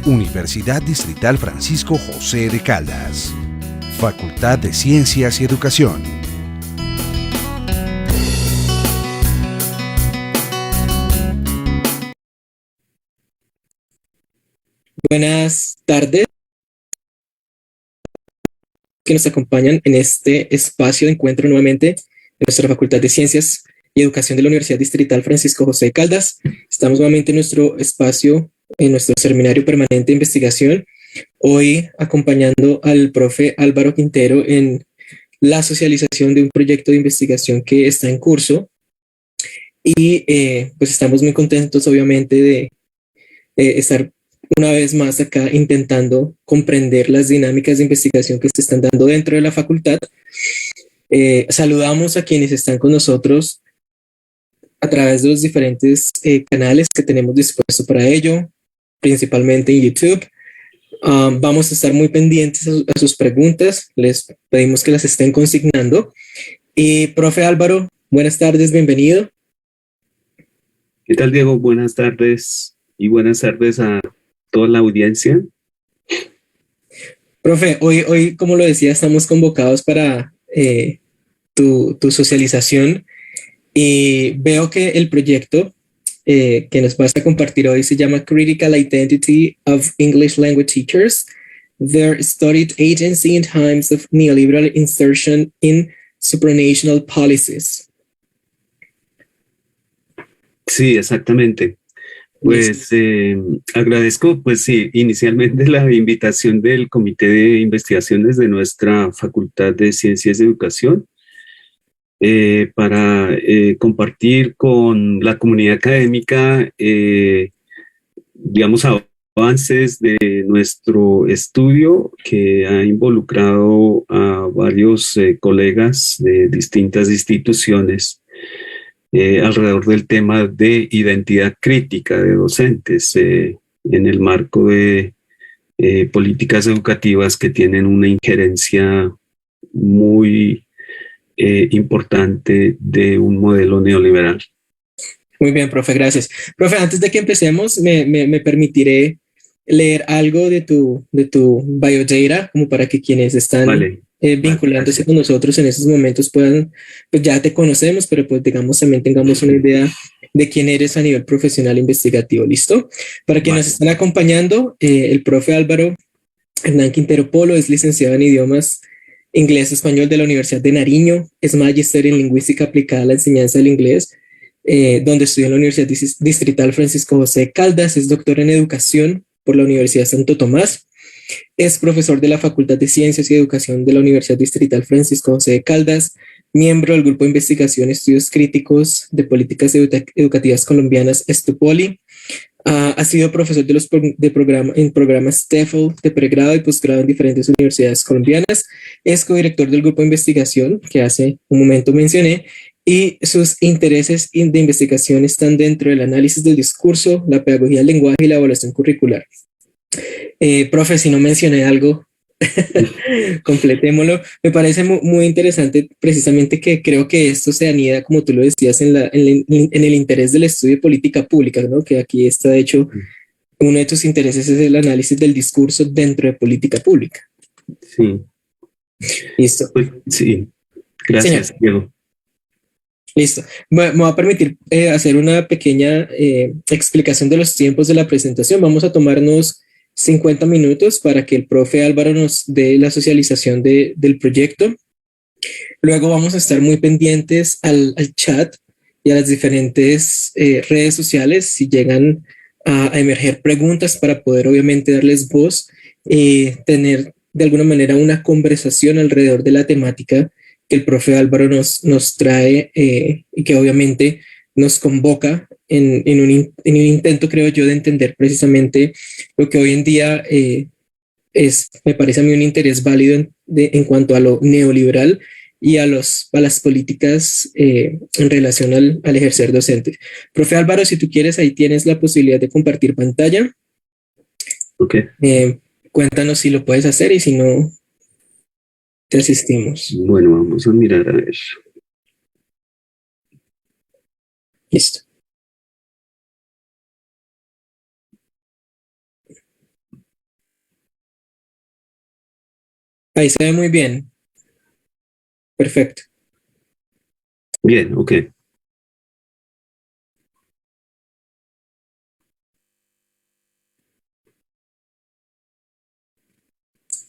Universidad Distrital Francisco José de Caldas. Facultad de Ciencias y Educación. Buenas tardes, que nos acompañan en este espacio de encuentro nuevamente de nuestra Facultad de Ciencias y Educación de la Universidad Distrital Francisco José de Caldas. Estamos nuevamente en nuestro espacio, en nuestro seminario permanente de investigación, hoy acompañando al profe Álvaro Quintero en la socialización de un proyecto de investigación que está en curso y pues estamos muy contentos obviamente de estar una vez más acá intentando comprender las dinámicas de investigación que se están dando dentro de la facultad. Saludamos a quienes están con nosotros a través de los diferentes canales que tenemos dispuestos para ello, principalmente en YouTube. Vamos a estar muy pendientes a sus preguntas, les pedimos que las estén consignando. Y profe Álvaro, buenas tardes, bienvenido. ¿Qué tal, Diego? Buenas tardes y buenas tardes a toda la audiencia. Profe, hoy, como lo decía, estamos convocados para tu socialización y veo que el proyecto que nos vas a compartir hoy se llama Critical Identity of English Language Teachers, Their Studied Agency in Times of Neoliberal Insertion in Supranational Policies. Sí, exactamente. Pues agradezco, pues sí, inicialmente la invitación del Comité de Investigaciones de nuestra Facultad de Ciencias y Educación para compartir con la comunidad académica, digamos, avances de nuestro estudio que ha involucrado a varios colegas de distintas instituciones alrededor del tema de identidad crítica de docentes en el marco de políticas educativas que tienen una injerencia muy importante de un modelo neoliberal. Muy bien, profe, gracias. Profe, antes de que empecemos, me permitiré leer algo de tu biodata, como para que quienes están vinculándose con nosotros en esos momentos puedan, pues ya te conocemos, pero pues digamos también tengamos una idea de quién eres a nivel profesional investigativo, ¿listo? Para quienes nos están acompañando, el profe Álvaro Hernán Quintero Polo es licenciado en idiomas inglés y español de la Universidad de Nariño, es magíster en lingüística aplicada a la enseñanza del inglés, donde estudió en la Universidad Distrital Francisco José de Caldas, es doctor en educación por la Universidad Santo Tomás, es profesor de la Facultad de Ciencias y Educación de la Universidad Distrital Francisco José de Caldas, miembro del Grupo de Investigación Estudios Críticos de Políticas Educativas Colombianas, Estupoli. Ha sido profesor en programas TEFL de pregrado y posgrado en diferentes universidades colombianas. Es codirector del grupo de investigación que hace un momento mencioné, y sus intereses de investigación están dentro del análisis del discurso, la pedagogía del lenguaje y la evaluación curricular. Profe, si no mencioné algo, completémoslo. Me parece muy interesante precisamente que creo que esto se anida, como tú lo decías, en el interés del estudio de política pública, ¿no? Que aquí está, de hecho, uno de tus intereses es el análisis del discurso dentro de política pública. Sí. Listo. Pues, sí, gracias, Señor. Diego. Listo. Me voy a permitir hacer una pequeña explicación de los tiempos de la presentación. Vamos a tomarnos 50 minutos para que el profe Álvaro nos dé la socialización del proyecto. Luego vamos a estar muy pendientes al chat y a las diferentes redes sociales si llegan a emerger preguntas para poder obviamente darles voz y tener de alguna manera una conversación alrededor de la temática que el profe Álvaro nos trae y que obviamente nos convoca en un intento, creo yo, de entender precisamente lo que hoy en día me parece a mí un interés válido en cuanto a lo neoliberal y a las políticas en relación al ejercer docente. Profe Álvaro, si tú quieres, ahí tienes la posibilidad de compartir pantalla. Ok. Cuéntanos si lo puedes hacer y si no, te asistimos. Bueno, vamos a mirar a ver. Listo. Ahí se ve muy bien. Perfecto. Bien, ok.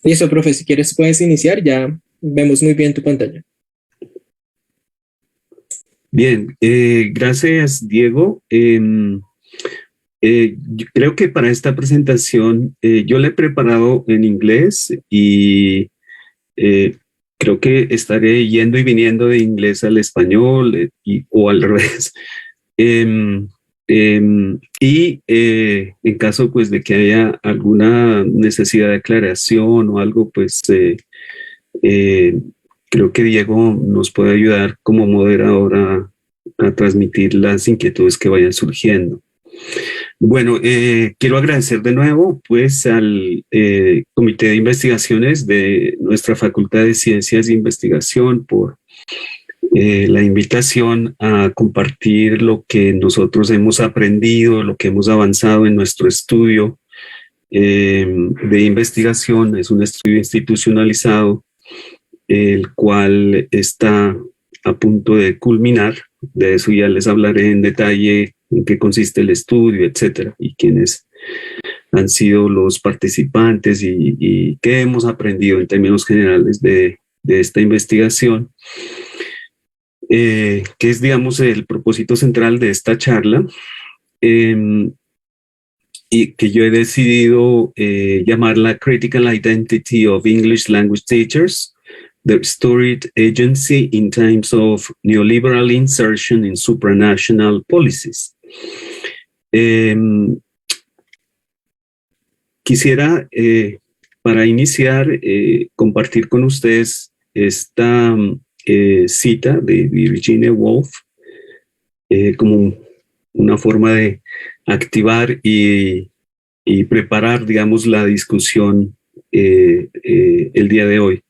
Listo, profe, si quieres puedes iniciar, ya vemos muy bien tu pantalla. Bien, gracias, Diego. Yo creo que para esta presentación yo la he preparado en inglés y creo que estaré yendo y viniendo de inglés al español o al revés. Em, en caso pues de que haya alguna necesidad de aclaración o algo, pues eh, creo que Diego nos puede ayudar como moderador a transmitir las inquietudes que vayan surgiendo. Bueno, quiero agradecer de nuevo pues al Comité de Investigaciones de nuestra Facultad de Ciencias de Investigación por la invitación a compartir lo que nosotros hemos aprendido, lo que hemos avanzado en nuestro estudio de investigación. Es un estudio institucionalizado, el cual está a punto de culminar. De eso ya les hablaré en detalle en qué consiste el estudio, etcétera, y quiénes han sido los participantes y qué hemos aprendido en términos generales de esta investigación. Que es, digamos, el propósito central de esta charla, y que yo he decidido llamarla Critical Identity of English Language Teachers, the Storied Agency in Times of Neoliberal Insertion in Supranational Policies. Quisiera, para iniciar, compartir con ustedes esta cita de Virginia Woolf como una forma de activar y preparar, digamos, la discusión el día de hoy.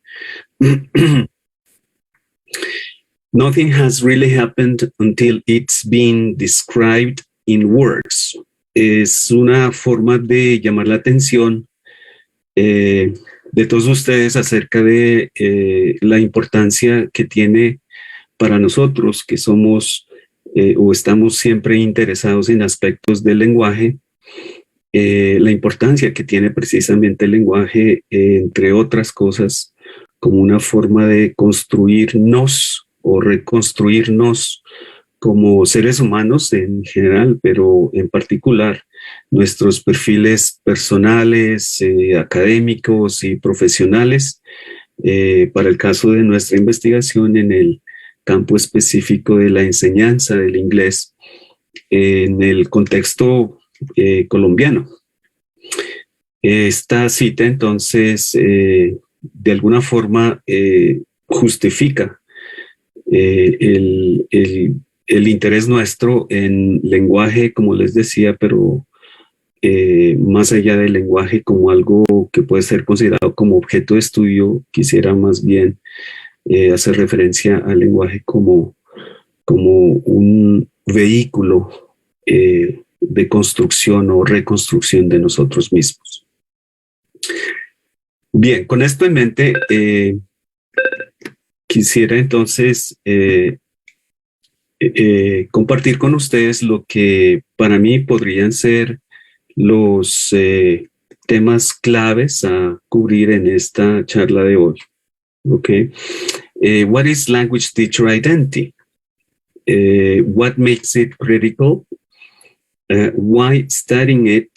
Nothing has really happened until it's been described in words. Es una forma de llamar la atención de todos ustedes acerca de la importancia que tiene para nosotros, que somos o estamos siempre interesados en aspectos del lenguaje, la importancia que tiene precisamente el lenguaje, entre otras cosas, como una forma de construirnos o reconstruirnos como seres humanos en general, pero en particular nuestros perfiles personales, académicos y profesionales, para el caso de nuestra investigación en el campo específico de la enseñanza del inglés en el contexto colombiano. Esta cita entonces de alguna forma justifica el interés nuestro en lenguaje, como les decía, pero más allá del lenguaje como algo que puede ser considerado como objeto de estudio, quisiera más bien hacer referencia al lenguaje como un vehículo de construcción o reconstrucción de nosotros mismos. Bien, con esto en mente, quisiera entonces compartir con ustedes lo que para mí podrían ser los temas claves a cubrir en esta charla de hoy. Okay. What is language teacher identity? What makes it critical? Why studying it?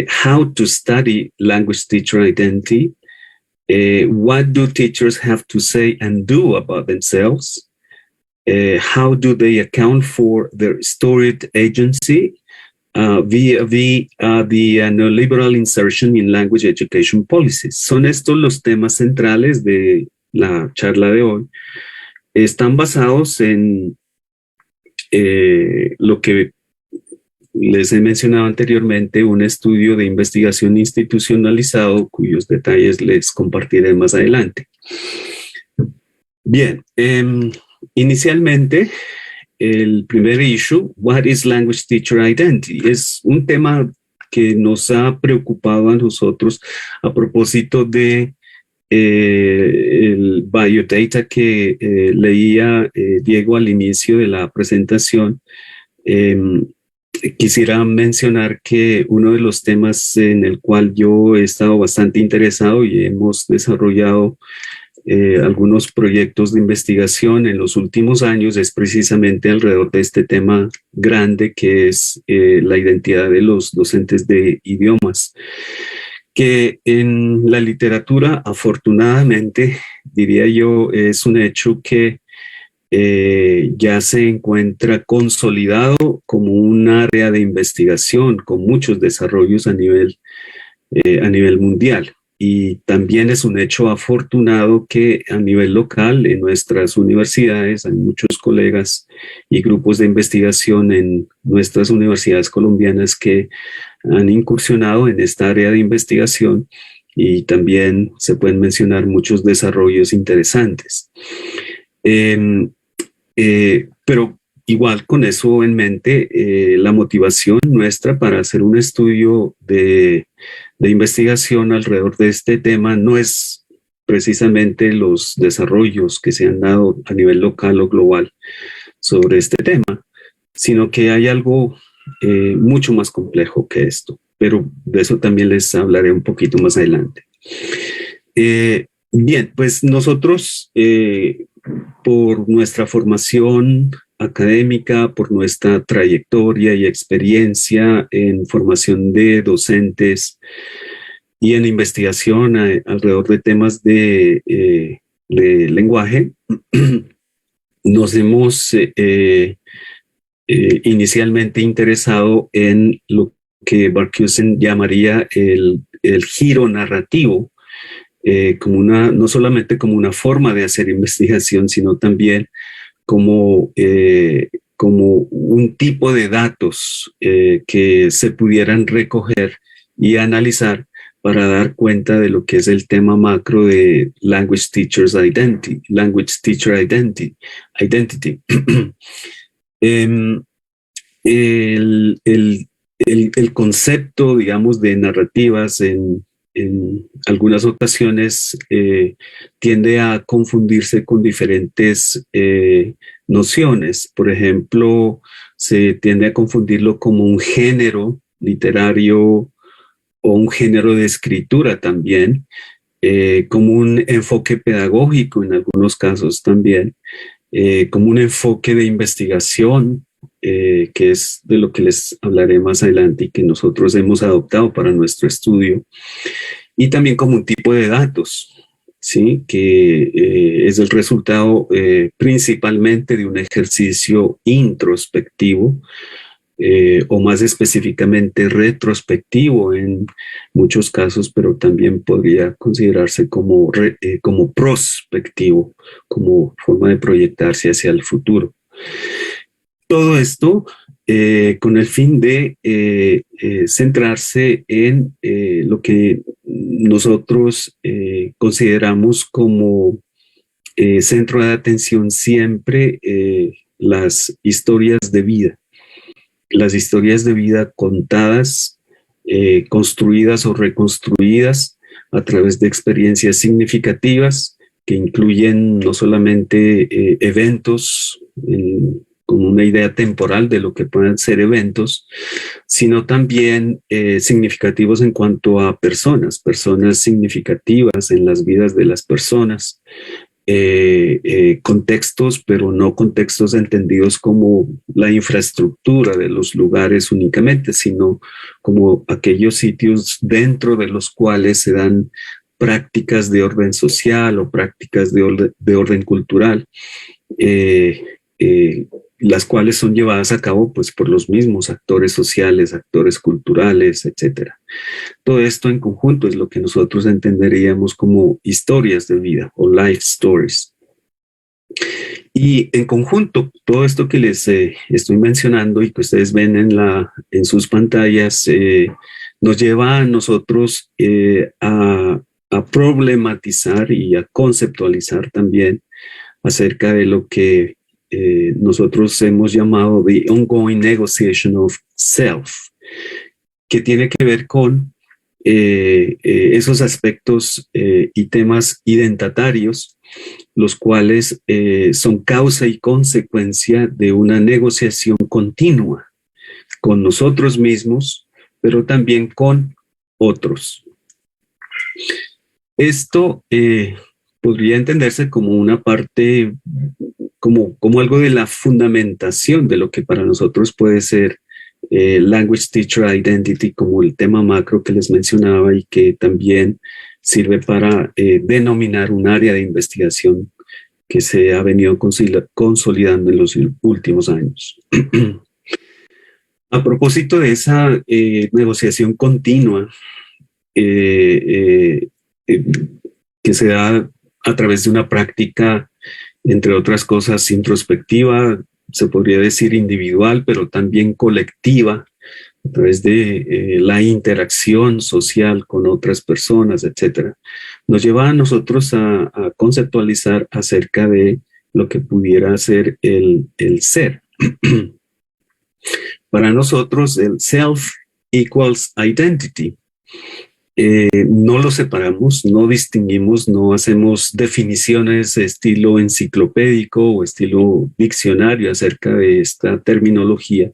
How to study language teacher identity? What do teachers have to say and do about themselves? How do they account for their storied agency via the neoliberal insertion in language education policies? Son estos los temas centrales de la charla de hoy. Están basados en lo que les he mencionado anteriormente, un estudio de investigación institucionalizado cuyos detalles les compartiré más adelante. Bien, inicialmente, el primer issue, what is language teacher identity? Es un tema que nos ha preocupado a nosotros a propósito de el biodata que leía Diego al inicio de la presentación. Quisiera mencionar que uno de los temas en el cual yo he estado bastante interesado y hemos desarrollado algunos proyectos de investigación en los últimos años es precisamente alrededor de este tema grande que es la identidad de los docentes de idiomas, que en la literatura, afortunadamente, diría yo, es un hecho que ya se encuentra consolidado como un área de investigación con muchos desarrollos a nivel mundial. Y también es un hecho afortunado que a nivel local en nuestras universidades hay muchos colegas y grupos de investigación en nuestras universidades colombianas que han incursionado en esta área de investigación y también se pueden mencionar muchos desarrollos interesantes. Pero igual con eso en mente, la motivación nuestra para hacer un estudio de investigación alrededor de este tema no es precisamente los desarrollos que se han dado a nivel local o global sobre este tema, sino que hay algo mucho más complejo que esto, pero de eso también les hablaré un poquito más adelante. Bien, pues nosotros por nuestra formación académica, por nuestra trayectoria y experiencia en formación de docentes y en investigación alrededor de temas de lenguaje, nos hemos inicialmente interesado en lo que Barkhuizen llamaría el giro narrativo, como no solamente como una forma de hacer investigación, sino también como un tipo de datos que se pudieran recoger y analizar para dar cuenta de lo que es el tema macro de Language Teacher Identity. El concepto, digamos, de narrativas en algunas ocasiones tiende a confundirse con diferentes nociones. Por ejemplo, se tiende a confundirlo como un género literario o un género de escritura también, como un enfoque pedagógico en algunos casos también, como un enfoque de investigación, que es de lo que les hablaré más adelante y que nosotros hemos adoptado para nuestro estudio, y también como un tipo de datos, ¿sí? Que es el resultado principalmente de un ejercicio introspectivo, o más específicamente retrospectivo en muchos casos, pero también podría considerarse como prospectivo, como forma de proyectarse hacia el futuro. Todo esto con el fin de centrarse en lo que nosotros consideramos como centro de atención siempre las historias de vida. Las historias de vida contadas, construidas o reconstruidas a través de experiencias significativas que incluyen no solamente eventos con una idea temporal de lo que pueden ser eventos, sino también significativos en cuanto a personas significativas en las vidas de las personas, contextos, pero no contextos entendidos como la infraestructura de los lugares únicamente, sino como aquellos sitios dentro de los cuales se dan prácticas de orden social o prácticas de orden cultural, las cuales son llevadas a cabo pues, por los mismos actores sociales, actores culturales, etc. Todo esto en conjunto es lo que nosotros entenderíamos como historias de vida o life stories. Y en conjunto, todo esto que les estoy mencionando y que ustedes ven en sus pantallas nos lleva a nosotros a problematizar y a conceptualizar también acerca de lo que nosotros hemos llamado the ongoing negotiation of self, que tiene que ver con esos aspectos y temas identatarios, los cuales son causa y consecuencia de una negociación continua con nosotros mismos, pero también con otros. Esto podría entenderse como una parte, como algo de la fundamentación de lo que para nosotros puede ser Language Teacher Identity, como el tema macro que les mencionaba y que también sirve para denominar un área de investigación que se ha venido consolidando en los últimos años. A propósito de esa negociación continua que se da a través de una práctica, entre otras cosas, introspectiva, se podría decir individual, pero también colectiva, a través de la interacción social con otras personas, etc. Nos lleva a nosotros a conceptualizar acerca de lo que pudiera ser el ser. Para nosotros, el self equals identity. No lo separamos, no distinguimos, no hacemos definiciones estilo enciclopédico o estilo diccionario acerca de esta terminología,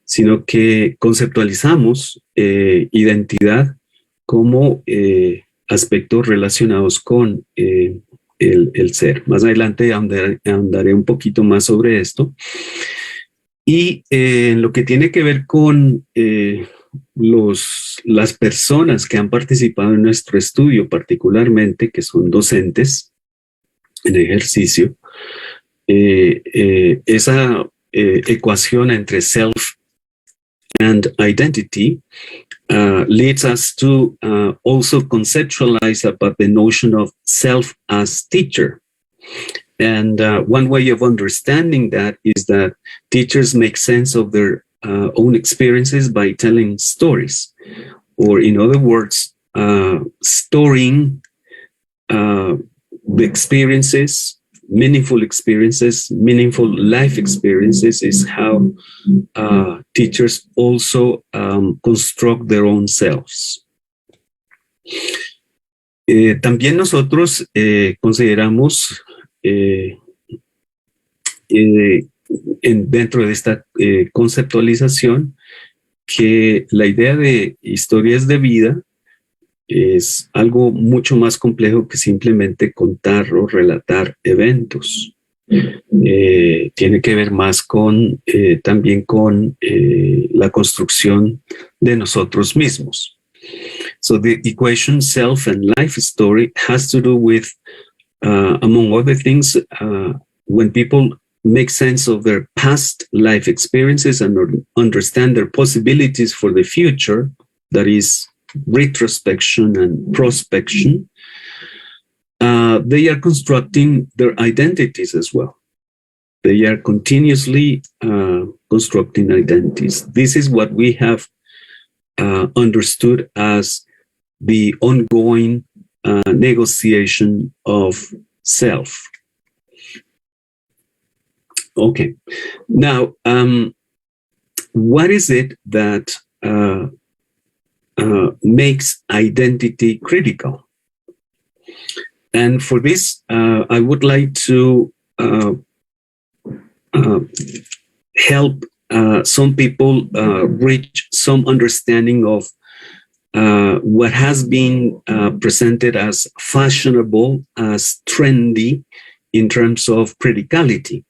sino que conceptualizamos identidad como aspectos relacionados con el ser. Más adelante ahondaré un poquito más sobre esto. Y lo que tiene que ver con las personas que han participado en nuestro estudio, particularmente, que son docentes en ejercicio, esa ecuación entre self and identity leads us to also conceptualize about the notion of self as teacher. And one way of understanding that is that teachers make sense of their own experiences by telling stories, or in other words, storing the experiences, meaningful life experiences is how teachers also construct their own selves. También nosotros consideramos dentro de esta conceptualización que la idea de historias de vida es algo mucho más complejo que simplemente contar o relatar eventos. Tiene que ver más con también con la construcción de nosotros mismos. So the equation self and life story has to do with among other things, when people make sense of their past life experiences and understand their possibilities for the future, that is retrospection and prospection, they are constructing their identities as well. They are continuously constructing identities. This is what we have understood as the ongoing negotiation of self. Okay. Now, what is it that makes identity critical? And for this, I would like to help some people reach some understanding of what has been presented as fashionable, as trendy in terms of criticality.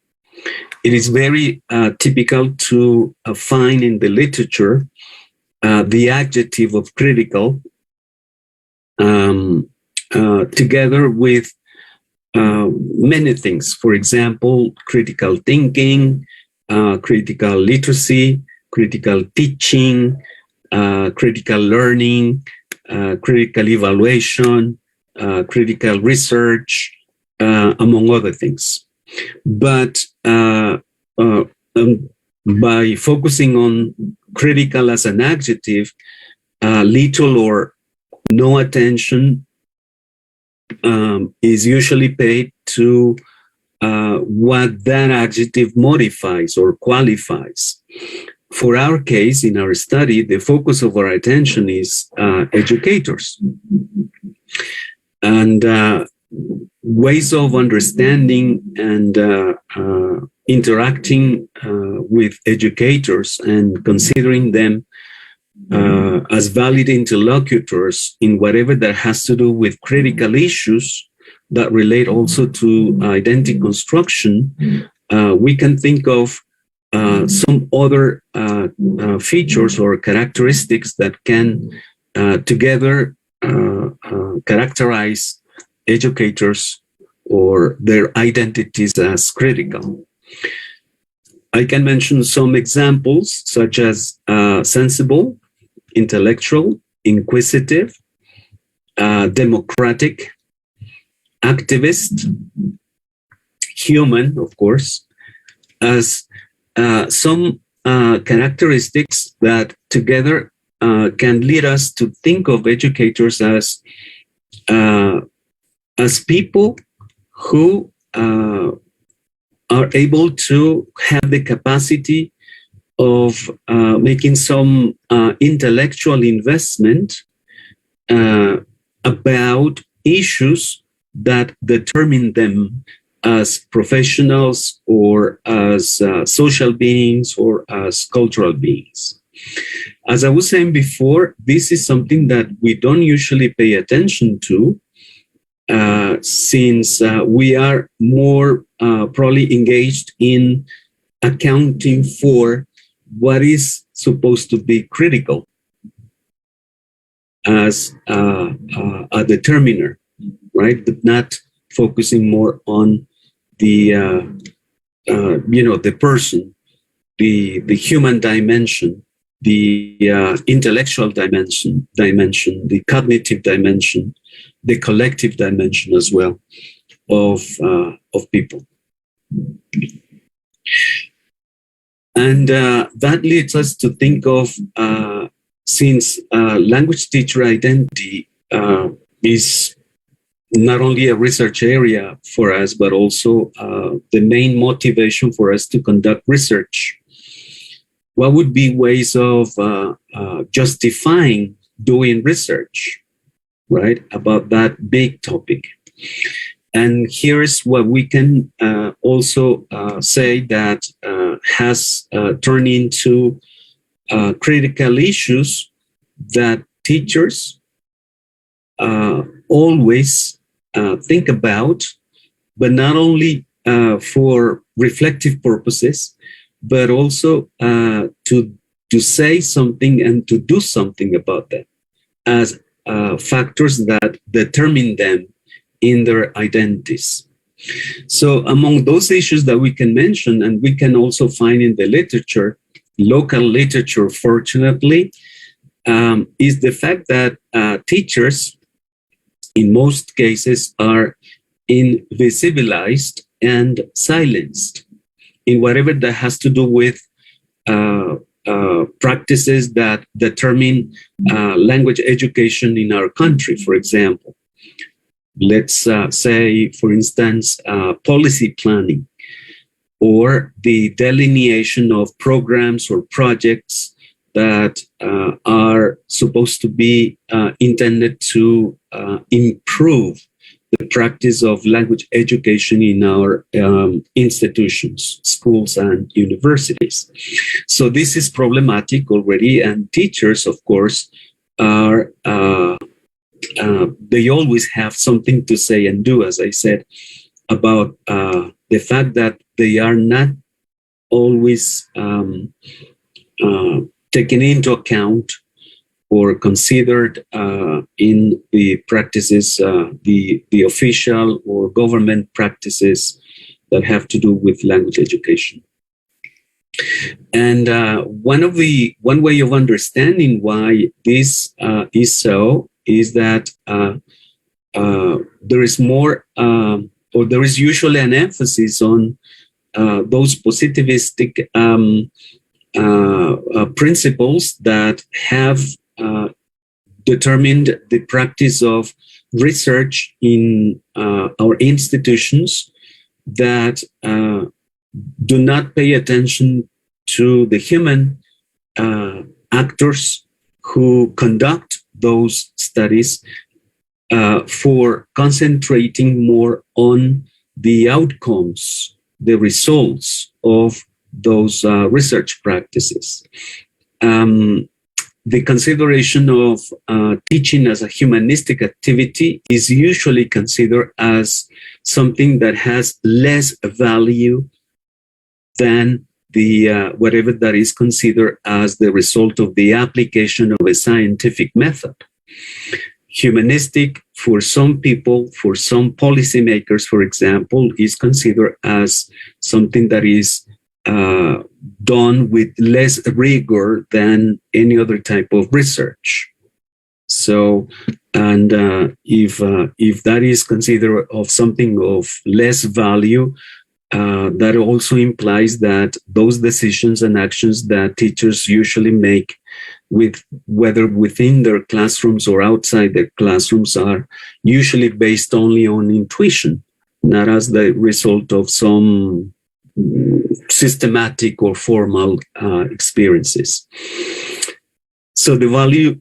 It is very typical to find in the literature the adjective of critical together with many things. For example, critical thinking, critical literacy, critical teaching, critical learning, critical evaluation, critical research, among other things. But by focusing on critical as an adjective, little or no attention is usually paid to what that adjective modifies or qualifies. for our case, in our study, the focus of our attention is educators and ways of understanding and interacting with educators and considering them as valid interlocutors in whatever that has to do with critical issues that relate also to identity construction. We can think of some other features or characteristics that can together characterize educators or their identities as critical. I can mention some examples such as sensible, intellectual, inquisitive, democratic, activist, human, of course, as some characteristics that together can lead us to think of educators as people who are able to have the capacity of making some intellectual investment about issues that determine them as professionals or as social beings or as cultural beings. As I was saying before, this is something that we don't usually pay attention to since we are more probably engaged in accounting for what is supposed to be critical as a determiner, right? But not focusing more on the the person, the human dimension, the intellectual dimension, the cognitive dimension, the collective dimension as well of people. And that leads us to think of, since language teacher identity is not only a research area for us, but also the main motivation for us to conduct research, what would be ways of justifying doing research, right, about that big topic? And here's what we can also say that has turned into critical issues that teachers always think about, but not only for reflective purposes, but also to say something and to do something about them as factors that determine them in their identities. So among those issues that we can mention, and we can also find in the literature, local literature, fortunately, is the fact that teachers, in most cases, are invisibilized and silenced in whatever that has to do with practices that determine language education in our country, for example. Let's say, for instance, policy planning or the delineation of programs or projects that are supposed to be intended to improve the practice of language education in our institutions, schools, and universities. So this is problematic already, and teachers, of course, are they always have something to say and do, as I said, about the fact that they are not always taken into account or considered in the practices, the official or government practices that have to do with language education. And one way of understanding why this is so is that there is more, or there is usually an emphasis on those positivistic principles that have determined the practice of research in our institutions that do not pay attention to the human actors who conduct those studies for concentrating more on the outcomes, the results of those research practices. The consideration of teaching as a humanistic activity is usually considered as something that has less value than the whatever that is considered as the result of the application of a scientific method. Humanistic, for some people, for some policymakers, for example, is considered as something that is done with less rigor than any other type of research. So, and if that is considered of something of less value, that also implies that those decisions and actions that teachers usually make, with whether within their classrooms or outside their classrooms, are usually based only on intuition, not as the result of some systematic or formal experiences. So the value,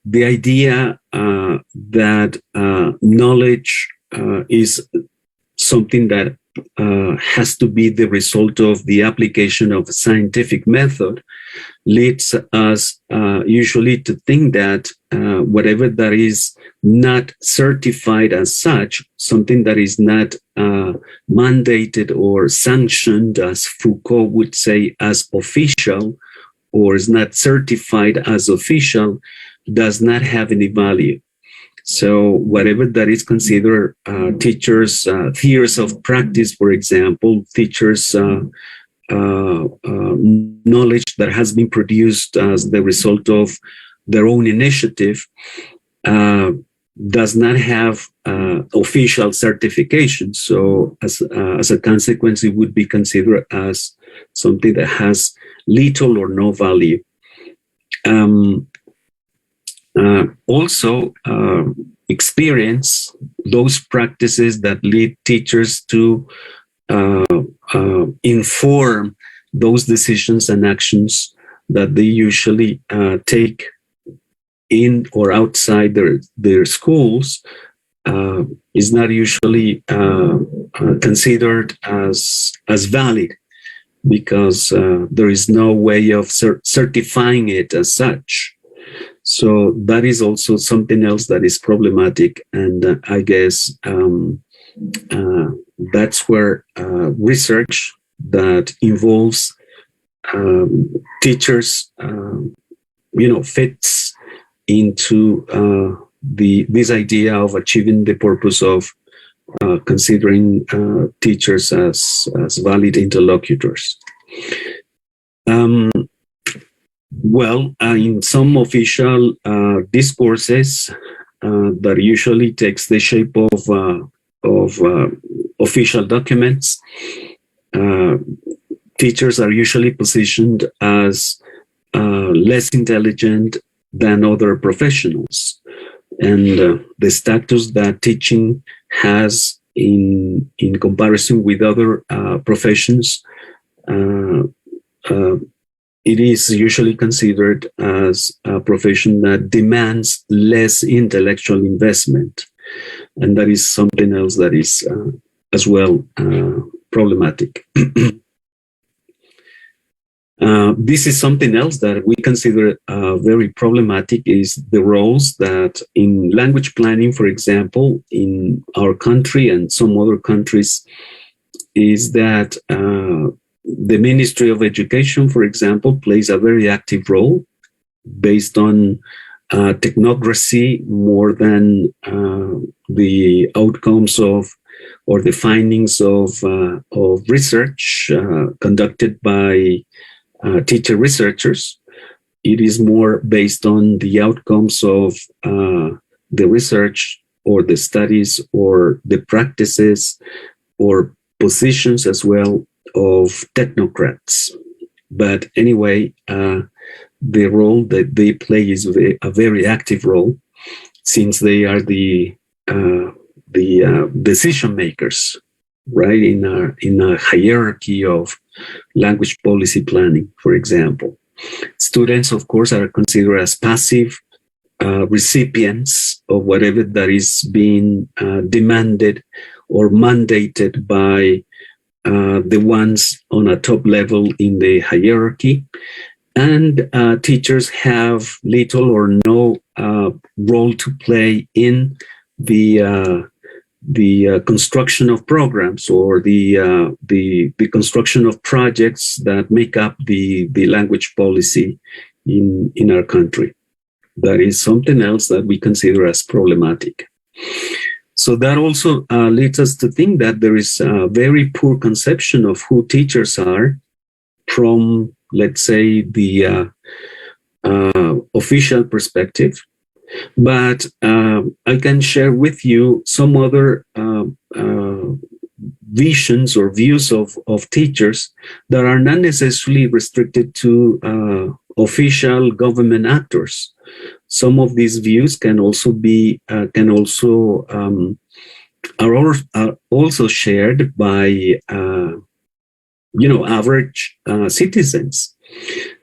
the idea that knowledge is something that has to be the result of the application of a scientific method leads us usually to think that whatever that is not certified as such, something that is not mandated or sanctioned, as Foucault would say, as official, or is not certified as official, does not have any value. So whatever that is considered teachers' theories of practice, for example, teachers' knowledge that has been produced as the result of their own initiative, does not have official certification. So as a consequence, it would be considered as something that has little or no value. Also, experience, those practices that lead teachers to inform those decisions and actions that they usually take in or outside their schools, is not usually considered as valid, because there is no way of certifying it as such. So that is also something else that is problematic, and I guess that's where research that involves teachers, fits into this idea of achieving the purpose of considering teachers as valid interlocutors. In some official discourses that usually takes the shape of official documents, teachers are usually positioned as less intelligent than other professionals, and the status that teaching has in comparison with other professions, it is usually considered as a profession that demands less intellectual investment, and that is something else that is as well problematic. This is something else that we consider very problematic, is the roles that in language planning, for example, in our country and some other countries, is that the Ministry of Education, for example, plays a very active role based on technocracy more than the outcomes of or the findings of research conducted by teacher researchers. It is more based on the outcomes of the research or the studies or the practices or positions as well of technocrats. But anyway, the role that they play is a very active role, since they are the decision makers right? In a hierarchy of language policy planning, for example. Students, of course, are considered as passive recipients of whatever that is being demanded or mandated by the ones on a top level in the hierarchy. And teachers have little or no role to play in the construction of programs or the construction of projects that make up the language policy in our country. That is something else that we consider as problematic. So that also leads us to think that there is a very poor conception of who teachers are from, let's say, the official perspective. But I can share with you some other visions or views of teachers that are not necessarily restricted to official government actors. Some of these views can also be are also shared by average citizens.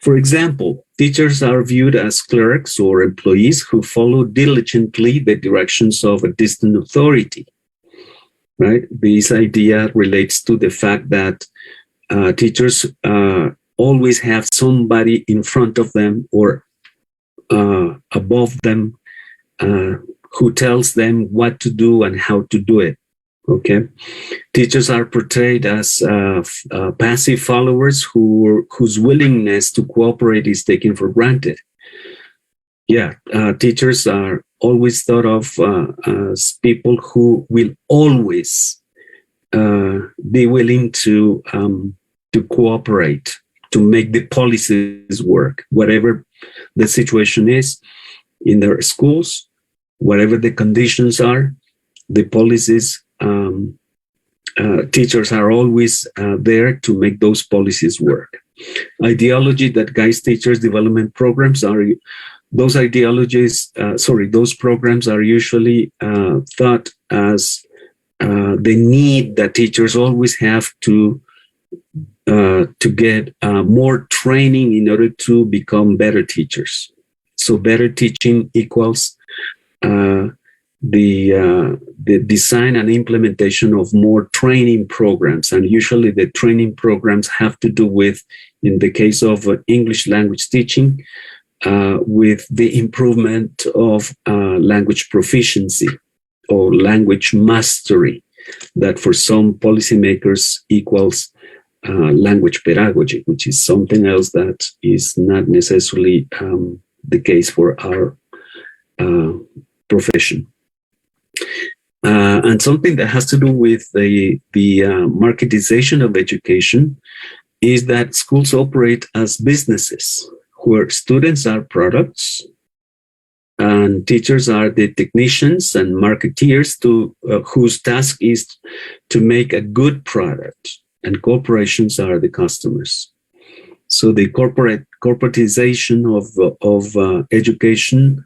For example, teachers are viewed as clerks or employees who follow diligently the directions of a distant authority, right? This idea relates to the fact that teachers always have somebody in front of them or above them who tells them what to do and how to do it. Okay, teachers are portrayed as passive followers whose willingness to cooperate is taken for granted. Yeah, teachers are always thought of as people who will always be willing to cooperate, to make the policies work, whatever the situation is in their schools, whatever the conditions are, the policies. Teachers are always there to make those policies work. Ideology that guides teachers' development programs those programs are usually thought as the need that teachers always have to get more training in order to become better teachers. So better teaching equals the design and implementation of more training programs. And usually the training programs have to do with, in the case of English language teaching, with the improvement of language proficiency or language mastery, that for some policymakers equals language pedagogy, which is something else that is not necessarily the case for our profession. And something that has to do with the marketization of education is that schools operate as businesses where students are products and teachers are the technicians and marketeers whose task is to make a good product, and corporations are the customers. So the corporatization of education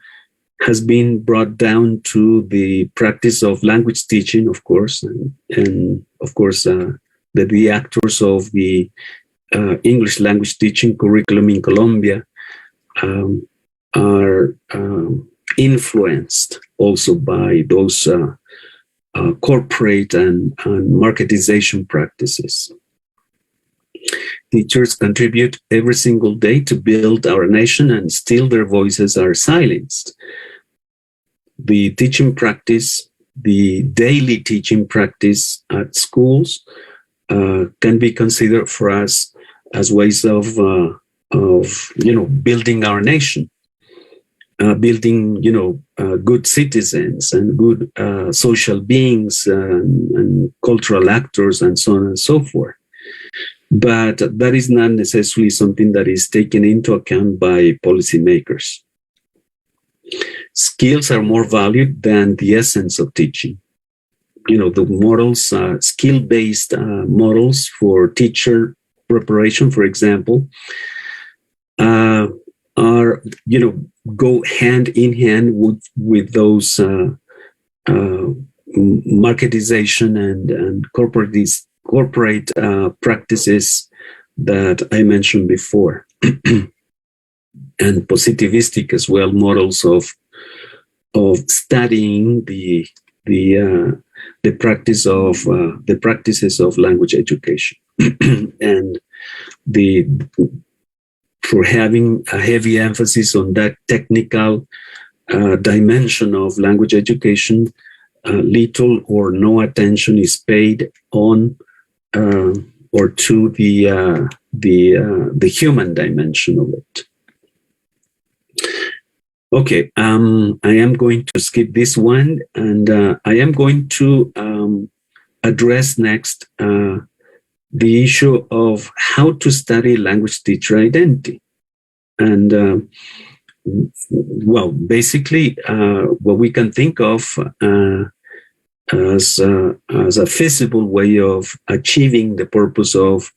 has been brought down to the practice of language teaching, of course, and of course, the actors of the English language teaching curriculum in Colombia are influenced also by those corporate and marketization practices. Teachers contribute every single day to build our nation, and still their voices are silenced. The teaching practice, the daily teaching practice at schools can be considered for us as ways of building our nation, building good citizens and good social beings and cultural actors and so on and so forth. But that is not necessarily something that is taken into account by policymakers. Skills are more valued than the essence of teaching. The models, skill-based models for teacher preparation, for example, are go hand in hand with those marketization and corporate practices that I mentioned before, and positivistic as well models of studying the practices of language education, and for having a heavy emphasis on that technical dimension of language education, little or no attention is paid on or to the human dimension of it. Okay, I am going to skip this one, and I am going to address next the issue of how to study language teacher identity. And well, basically, what we can think of as a feasible way of achieving the purpose of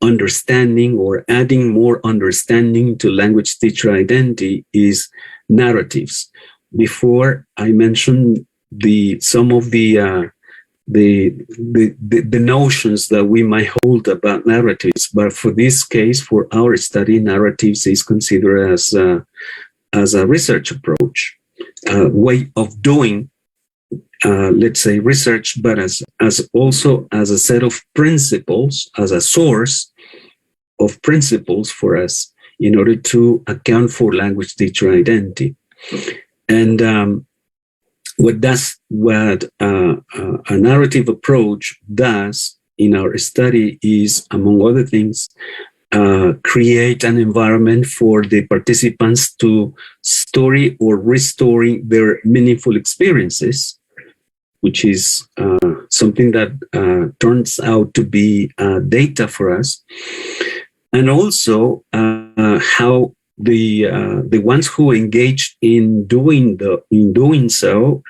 understanding or adding more understanding to language teacher identity is narratives. Before I mentioned some of the notions that we might hold about narratives, but for this case, for our study, narratives is considered as a research approach, a way of doing, let's say, research, but as also as a set of principles, as a source of principles for us in order to account for language teacher identity. And what a narrative approach does in our study is, among other things, create an environment for the participants to story or restoring their meaningful experiences, which is something that turns out to be data for us, and also how the ones who engaged in doing so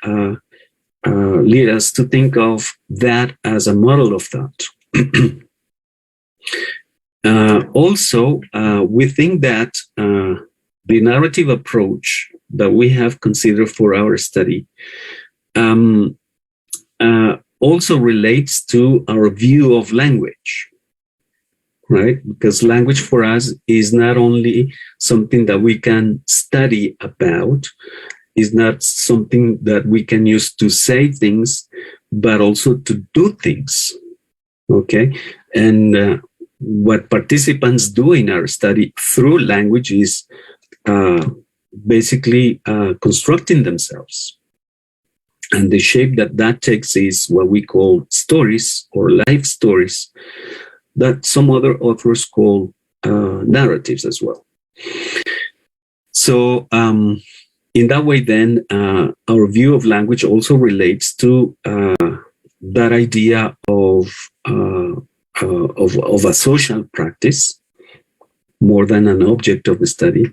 lead us to think of that as a model of thought. Also, we think that the narrative approach that we have considered for our study also relates to our view of language, right? Because language for us is not only something that we can study about, is not something that we can use to say things, but also to do things, okay? And what participants do in our study through language is basically constructing themselves. And the shape that takes is what we call stories or life stories that some other authors call narratives as well. So in that way, then, our view of language also relates to that idea of a social practice more than an object of the study.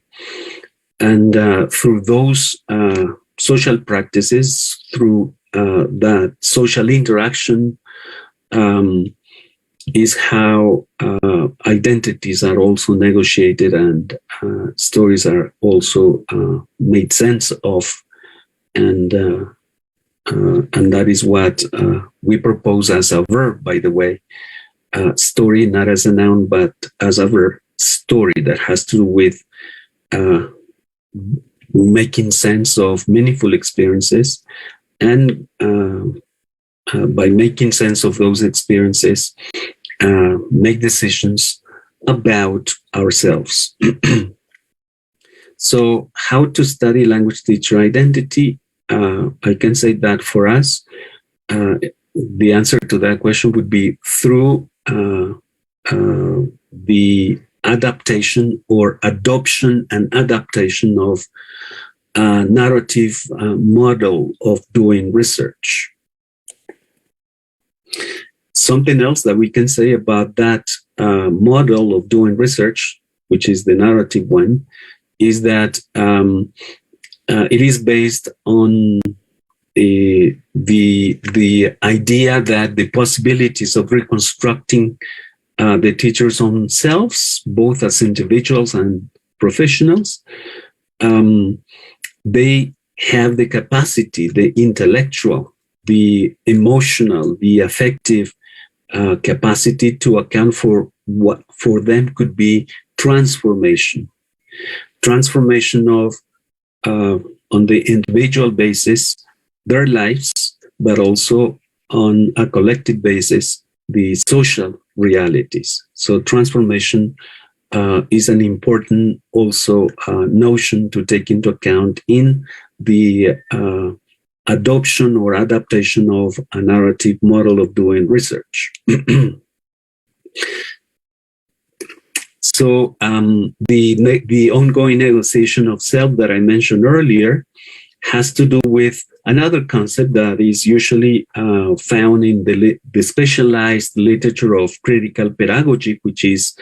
And through those social practices, through that social interaction, is how identities are also negotiated and stories are also made sense of, and that is what we propose as a verb, by the way. Story, not as a noun, but as a verb, story, that has to do with making sense of meaningful experiences, and by making sense of those experiences, make decisions about ourselves. So how to study language teacher identity? I can say that for us, the answer to that question would be through the adaptation or adoption and adaptation of a narrative model of doing research. Something else that we can say about that model of doing research, which is the narrative one, is that it is based on the idea that the possibilities of reconstructing the teacher's own selves, both as individuals and professionals, they have the capacity, the intellectual, the emotional, the affective capacity to account for what for them could be transformation of on the individual basis their lives, but also on a collective basis the social realities. So transformation is an important also notion to take into account in the adoption or adaptation of a narrative model of doing research. So the ongoing negotiation of self that I mentioned earlier has to do with another concept that is usually found in the specialized literature of critical pedagogy, which is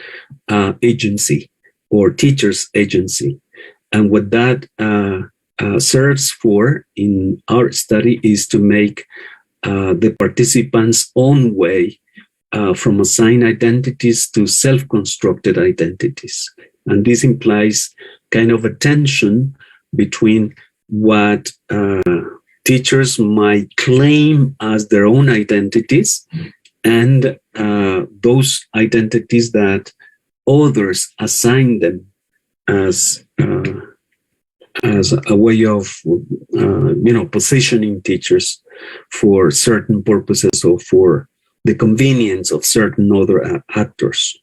agency or teacher's agency. And what that serves for in our study is to make the participants' own way from assigned identities to self-constructed identities. And this implies kind of a tension between what teachers might claim as their own identities and those identities that others assign them as a way of positioning teachers for certain purposes or for the convenience of certain other actors.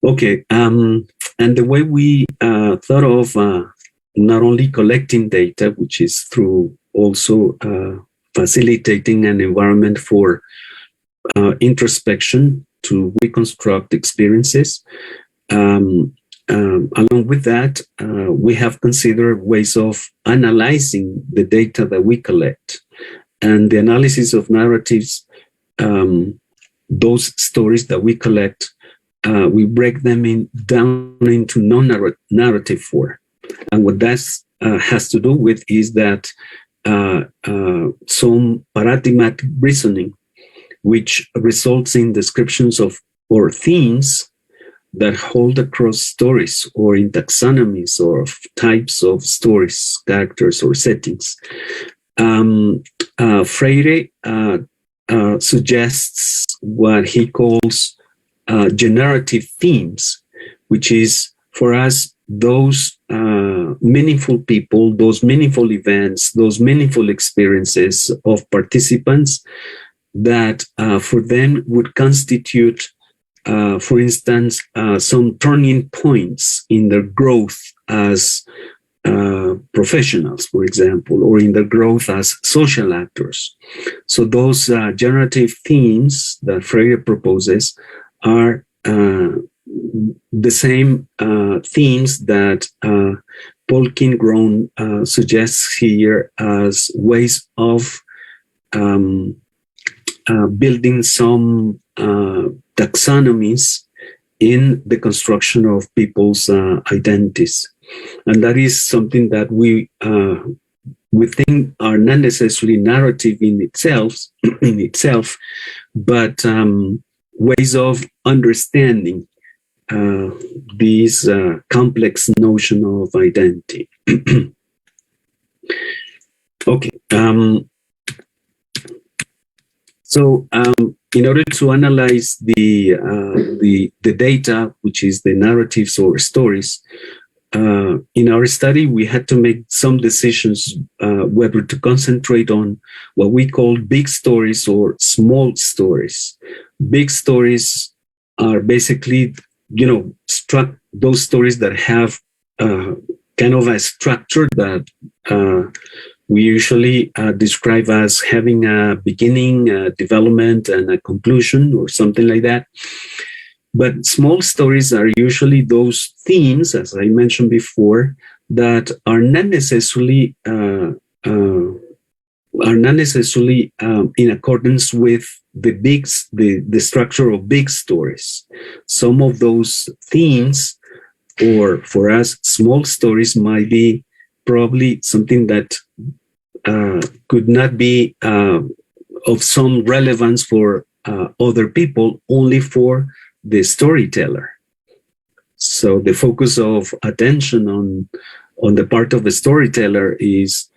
Okay, and the way we thought of not only collecting data, which is through also facilitating an environment for introspection to reconstruct experiences. Along with that, we have considered ways of analyzing the data that we collect. And the analysis of narratives, those stories that we collect, we break them down into non-narrative form. And what that has to do with is that some paradigmatic reasoning, which results in descriptions of or themes that hold across stories or in taxonomies or types of stories, characters, or settings. Freire suggests what he calls generative themes, which is for us those meaningful people, those meaningful events, those meaningful experiences of participants that for them would constitute, for instance, some turning points in their growth as professionals, for example, or in their growth as social actors. So those generative themes that Freire proposes are the same themes that Polkinghorne suggests here as ways of building some taxonomies in the construction of people's identities. And that is something that we think are not necessarily narrative in itself, but ways of understanding this complex notion of identity. Okay. So in order to analyze the data, which is the narratives or stories, in our study, we had to make some decisions whether to concentrate on what we call big stories or small stories. Big stories are basically, those stories that have kind of a structure that we usually describe as having a beginning, a development, and a conclusion, or something like that. But small stories are usually those themes, as I mentioned before, that are not necessarily in accordance with the structure of big stories. Some of those themes, or for us, small stories, might be probably something that could not be of some relevance for other people, only for the storyteller. So the focus of attention on the part of the storyteller is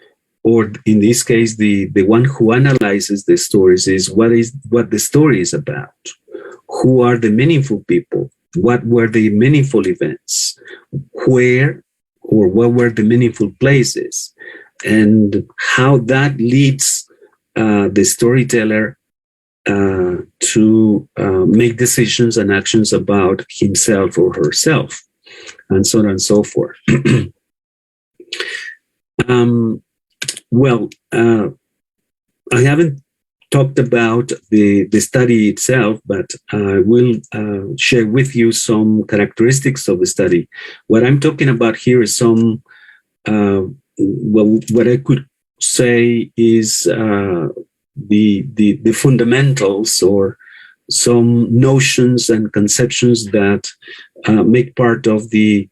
or in this case, the one who analyzes the stories is what the story is about. Who are the meaningful people? What were the meaningful events? Where or what were the meaningful places? And how that leads the storyteller to make decisions and actions about himself or herself, and so on and so forth. I haven't talked about the study itself, but I will share with you some characteristics of the study. What I'm talking about here is some, what I could say is the fundamentals, or some notions and conceptions that make part of the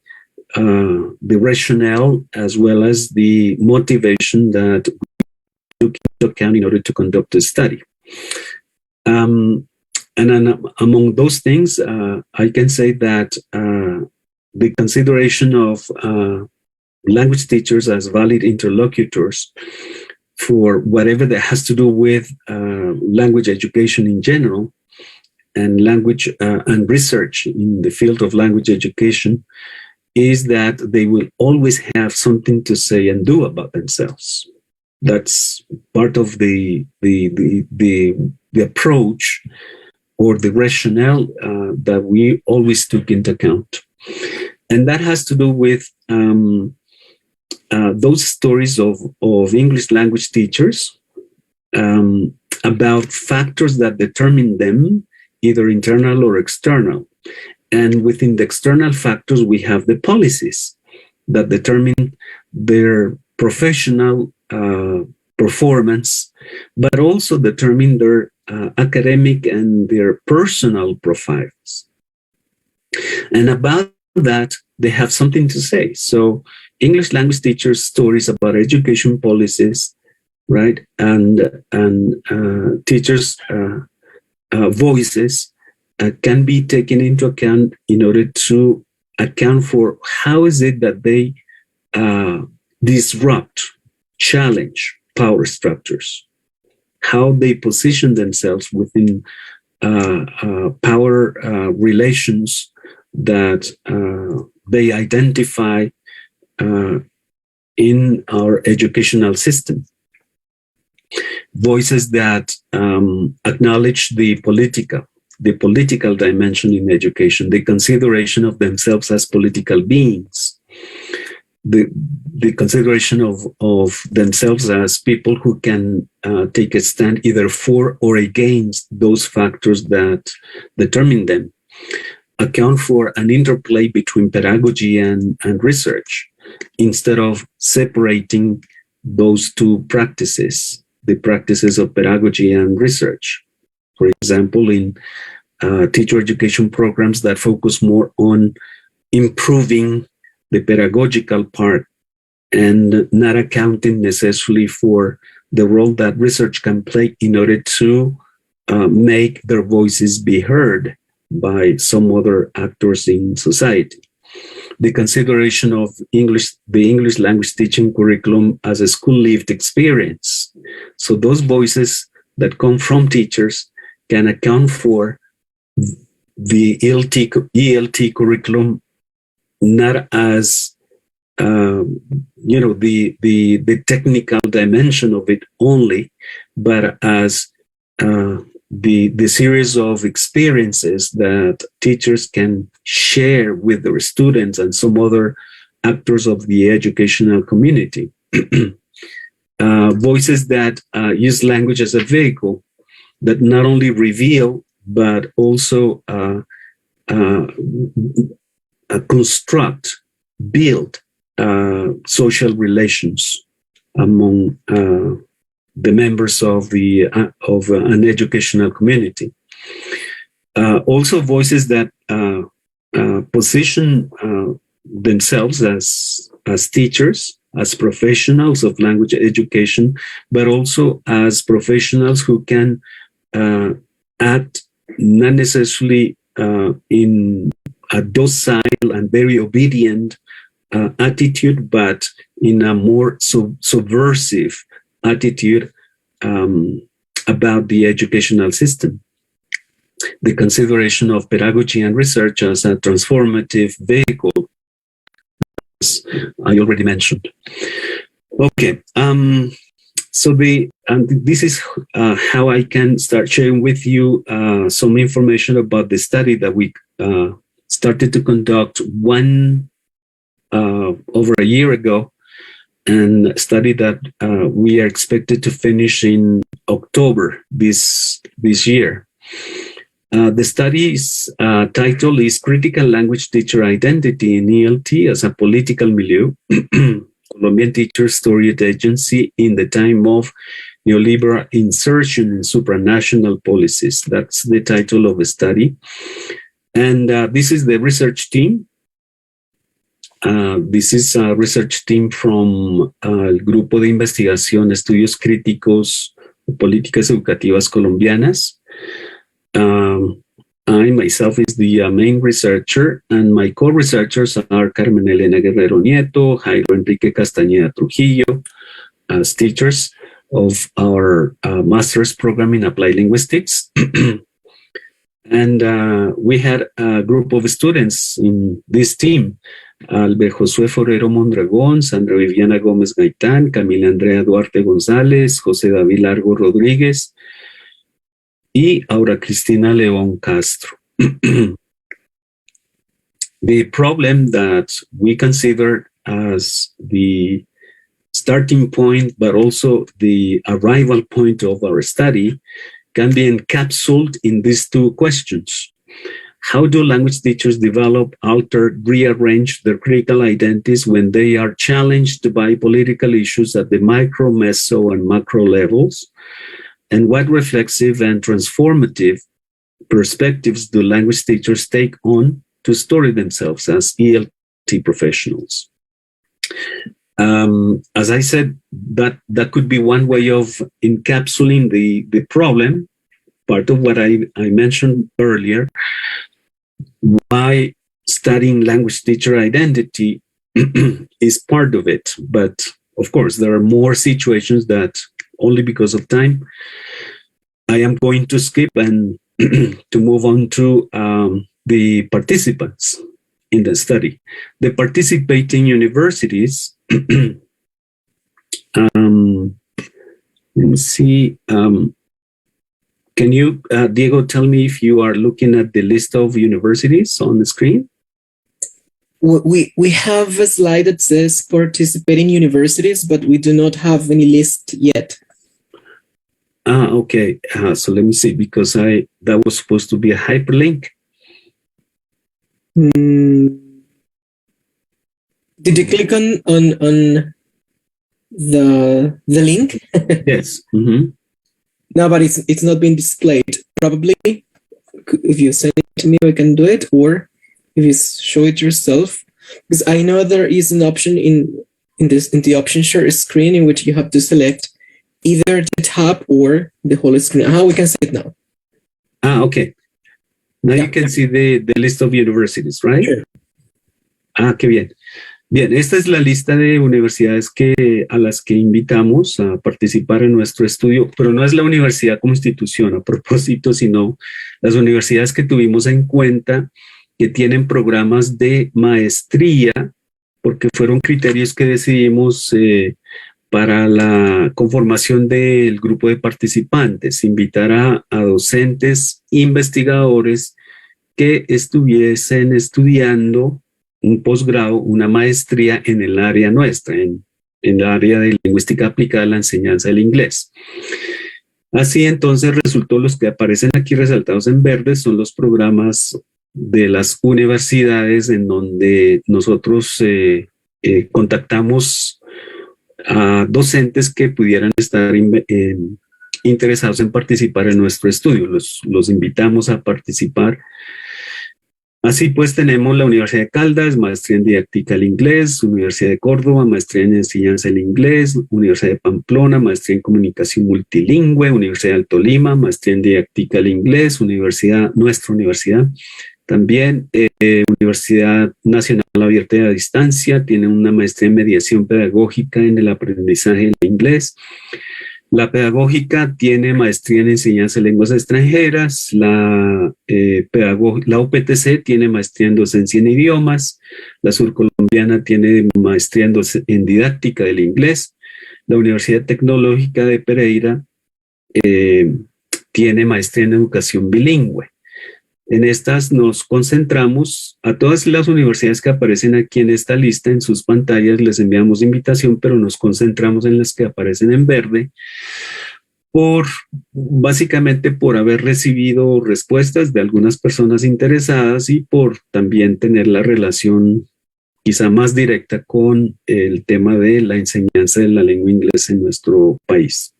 rationale as well as the motivation that we took into account in order to conduct the study. And then among those things, I can say that the consideration of language teachers as valid interlocutors for whatever that has to do with language education in general, and language and research in the field of language education, is that they will always have something to say and do about themselves. That's part of the approach or the rationale that we always took into account. And that has to do with those stories of English language teachers about factors that determine them, either internal or external. And within the external factors, we have the policies that determine their professional performance, but also determine their academic and their personal profiles. And about that, they have something to say. So English language teachers' stories about education policies, right, and teachers' voices can be taken into account in order to account for how is it that they disrupt, challenge power structures, how they position themselves within power relations that they identify in our educational system. Voices that acknowledge the political dimension in education, the consideration of themselves as political beings, the consideration of themselves as people who can take a stand either for or against those factors that determine them, account for an interplay between pedagogy and research, instead of separating those two practices, the practices of pedagogy and research. For example, in teacher education programs that focus more on improving the pedagogical part and not accounting necessarily for the role that research can play in order to make their voices be heard by some other actors in society. The consideration of the English language teaching curriculum as a school lived experience. So those voices that come from teachers can account for the ELT curriculum not as the technical dimension of it only, but as the series of experiences that teachers can share with their students and some other actors of the educational community. Voices that use language as a vehicle that not only reveal, but also construct, build social relations among the members of an educational community. Also, voices that position themselves as teachers, as professionals of language education, but also as professionals who can act not necessarily in a docile and very obedient attitude, but in a more subversive attitude about the educational system. The consideration of pedagogy and research as a transformative vehicle, as I already mentioned. Okay, so this is how I can start sharing with you some information about the study that we started to conduct over a year ago, and a study that we are expected to finish in October this year. The study's title is Critical Language Teacher Identity in ELT as a Political Milieu, Colombian Teachers' Storied Agency in the Time of Neoliberal Insertion in Supranational Policies. That's the title of the study. And this is the research team. This is a research team from el Grupo de Investigación Estudios Críticos de Políticas Educativas Colombianas. I myself is the main researcher, and my co-researchers are Carmen Elena Guerrero Nieto, Jairo Enrique Castañeda Trujillo, as teachers of our master's program in applied linguistics. And we had a group of students in this team: Albert Josué Forero Mondragón, Sandra Viviana Gómez Gaitán, Camila Andrea Duarte González, José David Largo Rodríguez, y Aura Cristina León Castro. The problem that we considered as the starting point, but also the arrival point of our study, can be encapsulated in these two questions. How do language teachers develop, alter, rearrange their critical identities when they are challenged by political issues at the micro, meso, and macro levels? And what reflexive and transformative perspectives do language teachers take on to story themselves as ELT professionals? As I said, that could be one way of encapsulating the problem, part of what I mentioned earlier, why studying language teacher identity is part of it. But of course, there are more situations that, only because of time, I am going to skip and to move on to the participants in the study. The participating universities, let me see, can you, Diego, tell me if you are looking at the list of universities on the screen? We have a slide that says participating universities, but we do not have any list yet. Okay. So let me see, because that was supposed to be a hyperlink. Did you click on the link? Yes. Mm-hmm. No, but it's not being displayed. Probably, if you send it to me, I can do it, or if you show it yourself, because I know there is an option in the option share screen in which you have to select either the tab or the whole screen. We can see it now. Okay. Now you can see the list of universities, right? Sure. Qué bien. Bien, esta es la lista de universidades a las que invitamos a participar en nuestro estudio, pero no es la universidad como institución a propósito, sino las universidades que tuvimos en cuenta que tienen programas de maestría, porque fueron criterios que decidimos para la conformación del grupo de participantes, invitar a docentes, investigadores que estuviesen estudiando un posgrado, una maestría en el área nuestra, en el área de lingüística aplicada a la enseñanza del inglés. Así entonces resultó, los que aparecen aquí resaltados en verde son los programas de las universidades en donde nosotros contactamos a docentes que pudieran estar interesados en participar en nuestro estudio. Los invitamos a participar. Así pues tenemos la Universidad de Caldas, maestría en didáctica del inglés, Universidad de Córdoba, maestría en enseñanza del inglés, Universidad de Pamplona, maestría en comunicación multilingüe, Universidad del Tolima, maestría en didáctica del inglés, nuestra universidad, También Universidad Nacional Abierta y a Distancia, tiene una maestría en mediación pedagógica en el aprendizaje del inglés. La pedagógica tiene maestría en enseñanza de lenguas extranjeras. La UPTC tiene maestría en docencia en idiomas. La surcolombiana tiene maestría en didáctica del inglés. La Universidad Tecnológica de Pereira tiene maestría en educación bilingüe. En estas nos concentramos a todas las universidades que aparecen aquí en esta lista, en sus pantallas les enviamos invitación, pero nos concentramos en las que aparecen en verde, básicamente por haber recibido respuestas de algunas personas interesadas y por también tener la relación quizá más directa con el tema de la enseñanza de la lengua inglesa en nuestro país.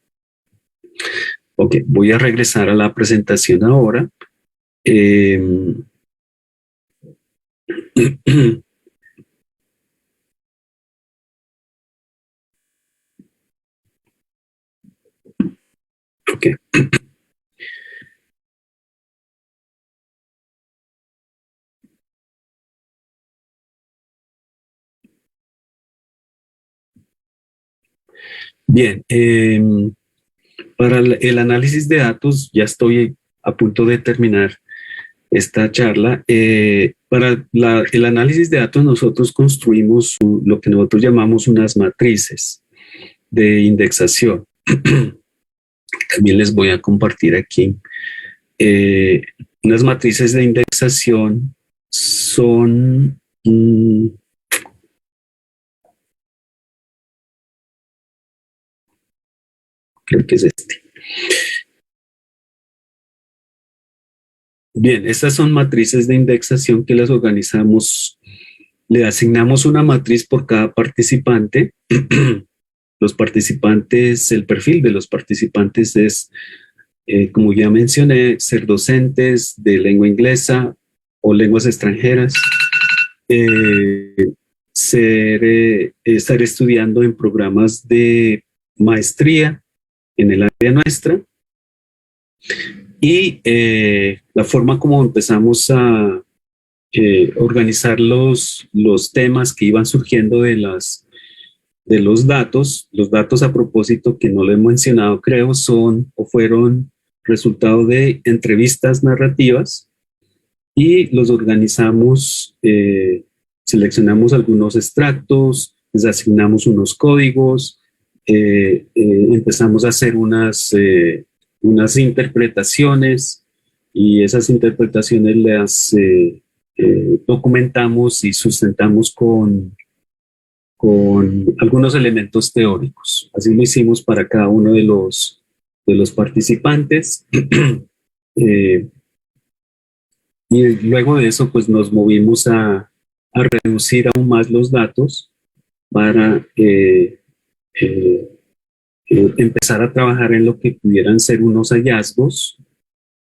Ok, voy a regresar a la presentación ahora. Ok. Bien, para el análisis de datos ya estoy a punto de terminar esta charla. Para el análisis de datos nosotros construimos lo que nosotros llamamos unas matrices de indexación. También les voy a compartir aquí. Unas matrices de indexación son... creo que es este. Bien, estas son matrices de indexación que las organizamos, le asignamos una matriz por cada participante. Los participantes, el perfil de los participantes es, como ya mencioné, ser docentes de lengua inglesa o lenguas extranjeras, estar estudiando en programas de maestría en el área nuestra. Y la forma como empezamos a organizar los temas que iban surgiendo de los datos a propósito que no lo he mencionado, creo, fueron resultado de entrevistas narrativas y los organizamos, seleccionamos algunos extractos, les asignamos unos códigos, empezamos a hacer unas interpretaciones y esas interpretaciones las documentamos y sustentamos con algunos elementos teóricos. Así lo hicimos para cada uno de los participantes. Y luego de eso, pues nos movimos a reducir aún más los datos para empezar a trabajar en lo que pudieran ser unos hallazgos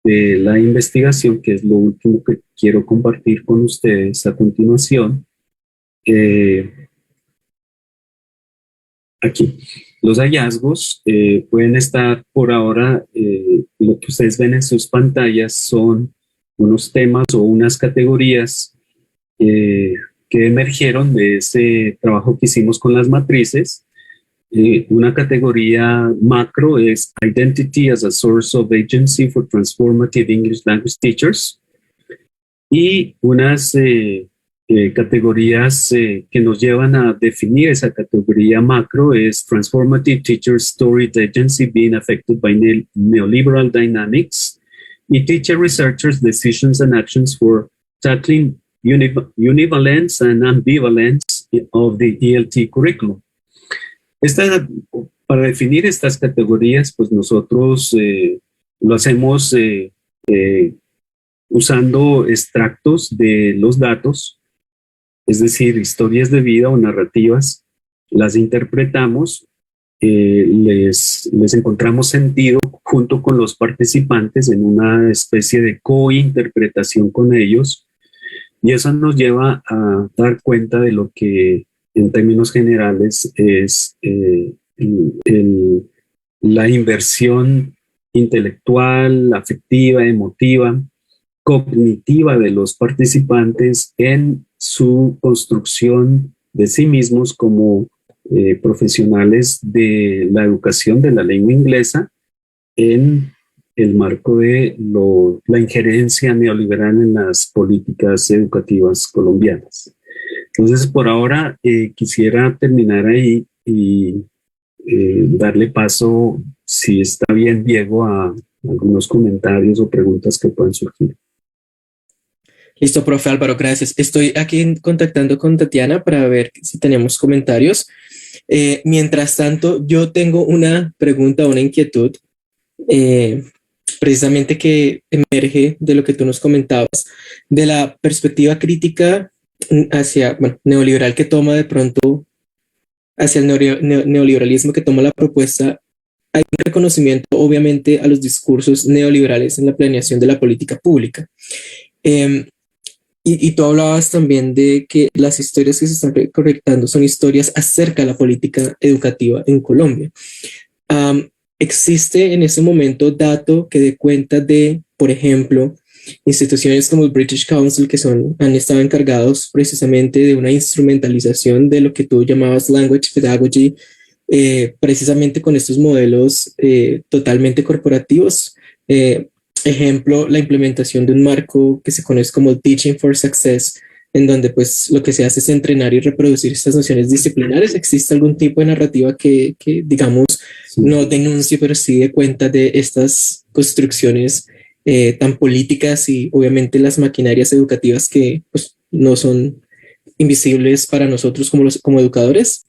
de la investigación, que es lo último que quiero compartir con ustedes a continuación. Aquí. Los hallazgos pueden estar por ahora, lo que ustedes ven en sus pantallas son unos temas o unas categorías que emergieron de ese trabajo que hicimos con las matrices. Una categoría macro es Identity as a Source of Agency for Transformative English Language Teachers. Y unas categorías que nos llevan a definir esa categoría macro es Transformative Teacher Storage Agency Being Affected by Neoliberal Dynamics y Teacher Researchers Decisions and Actions for Tackling Univalence and Ambivalence of the ELT Curriculum. Para definir estas categorías, pues nosotros lo hacemos usando extractos de los datos, es decir, historias de vida o narrativas, las interpretamos, les encontramos sentido junto con los participantes en una especie de cointerpretación con ellos, y eso nos lleva a dar cuenta de lo que en términos generales es la inversión intelectual, afectiva, emotiva cognitiva de los participantes en su construcción de sí mismos como profesionales de la educación de la lengua inglesa en el marco de la injerencia neoliberal en las políticas educativas colombianas. Entonces, por ahora quisiera terminar ahí y darle paso, si está bien, Diego, a algunos comentarios o preguntas que puedan surgir. Listo, profe Álvaro, gracias. Estoy aquí contactando con Tatiana para ver si tenemos comentarios. Mientras tanto, yo tengo una pregunta, una inquietud, precisamente que emerge de lo que tú nos comentabas, de la perspectiva crítica hacia, neoliberal que toma de pronto, hacia el neoliberalismo que toma la propuesta. Hay un reconocimiento, obviamente, a los discursos neoliberales en la planeación de la política pública. Y tú hablabas también de que las historias que se están recolectando son historias acerca de la política educativa en Colombia. ¿Existe en ese momento dato que dé cuenta de, por ejemplo, instituciones como el British Council que han estado encargados precisamente de una instrumentalización de lo que tú llamabas language pedagogy, precisamente con estos modelos totalmente corporativos? Ejemplo, la implementación de un marco que se conoce como Teaching for Success, en donde pues lo que se hace es entrenar y reproducir estas nociones disciplinares. ¿Existe algún tipo de narrativa que digamos, no denuncie, pero sí dé cuenta de estas construcciones tan políticas y obviamente las maquinarias educativas que pues no son invisibles para nosotros como educadores?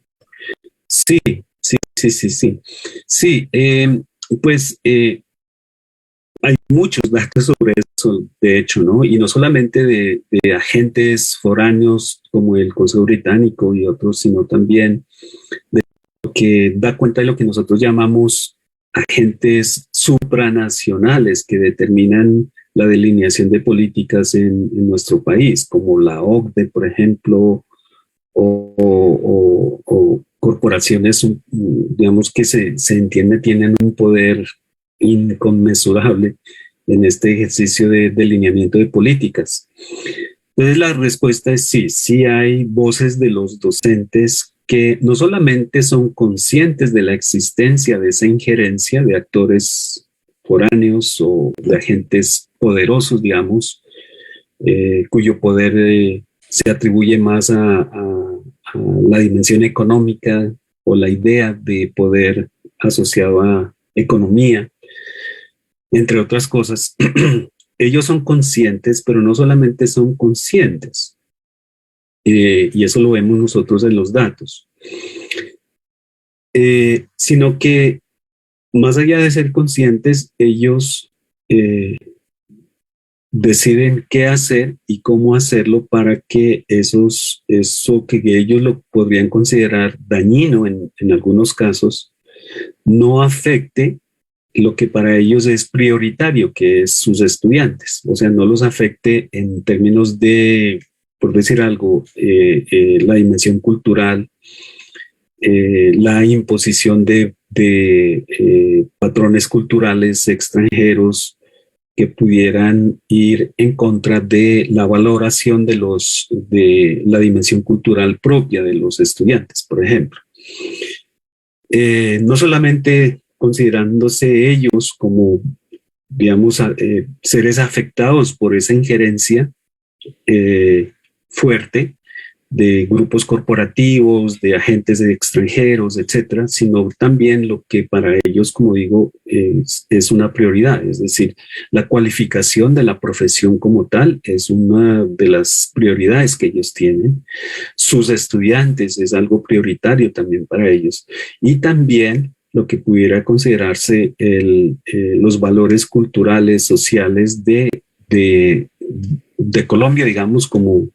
Sí. Hay muchos datos sobre eso, de hecho, ¿no? Y no solamente de agentes foráneos como el Consejo Británico y otros, sino también de lo que da cuenta de lo que nosotros llamamos agentes supranacionales que determinan la delineación de políticas en nuestro país, como la OCDE, por ejemplo, o corporaciones, digamos, que se entiende tienen un poder inconmensurable en este ejercicio de delineamiento de políticas. Entonces la respuesta es sí hay voces de los docentes que no solamente son conscientes de la existencia de esa injerencia de actores foráneos o de agentes poderosos, digamos, cuyo poder se atribuye más a la dimensión económica o la idea de poder asociado a economía, entre otras cosas. Ellos son conscientes, pero no solamente son conscientes, y eso lo vemos nosotros en los datos, sino que más allá de ser conscientes, ellos deciden qué hacer y cómo hacerlo para que eso que ellos lo podrían considerar dañino en algunos casos, no afecte lo que para ellos es prioritario, que es sus estudiantes. O sea, no los afecte en términos de, por decir algo, la dimensión cultural, la imposición de patrones culturales extranjeros que pudieran ir en contra de la valoración de la dimensión cultural propia de los estudiantes, por ejemplo. No solamente considerándose ellos como, digamos, seres afectados por esa injerencia fuerte de grupos corporativos, de agentes extranjeros, etcétera, sino también lo que para ellos, como digo, es una prioridad. Es decir, la cualificación de la profesión como tal es una de las prioridades que ellos tienen. Sus estudiantes es algo prioritario también para ellos. Y también lo que pudiera considerarse los valores culturales, sociales de Colombia, digamos, como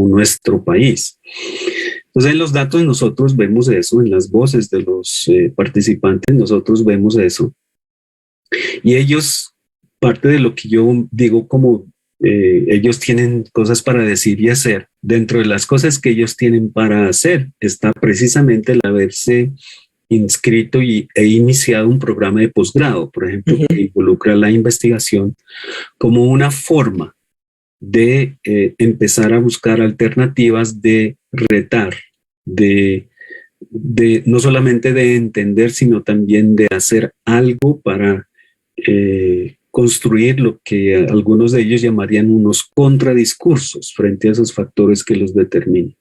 nuestro país. Entonces, en los datos nosotros vemos eso, en las voces de los participantes nosotros vemos eso. Y ellos, parte de lo que yo digo como ellos tienen cosas para decir y hacer, dentro de las cosas que ellos tienen para hacer está precisamente el haberse inscrito e iniciado un programa de posgrado, por ejemplo, que involucra la investigación como una forma de empezar a buscar alternativas de retar, de no solamente de entender, sino también de hacer algo para construir lo que algunos de ellos llamarían unos contradiscursos frente a esos factores que los determinan.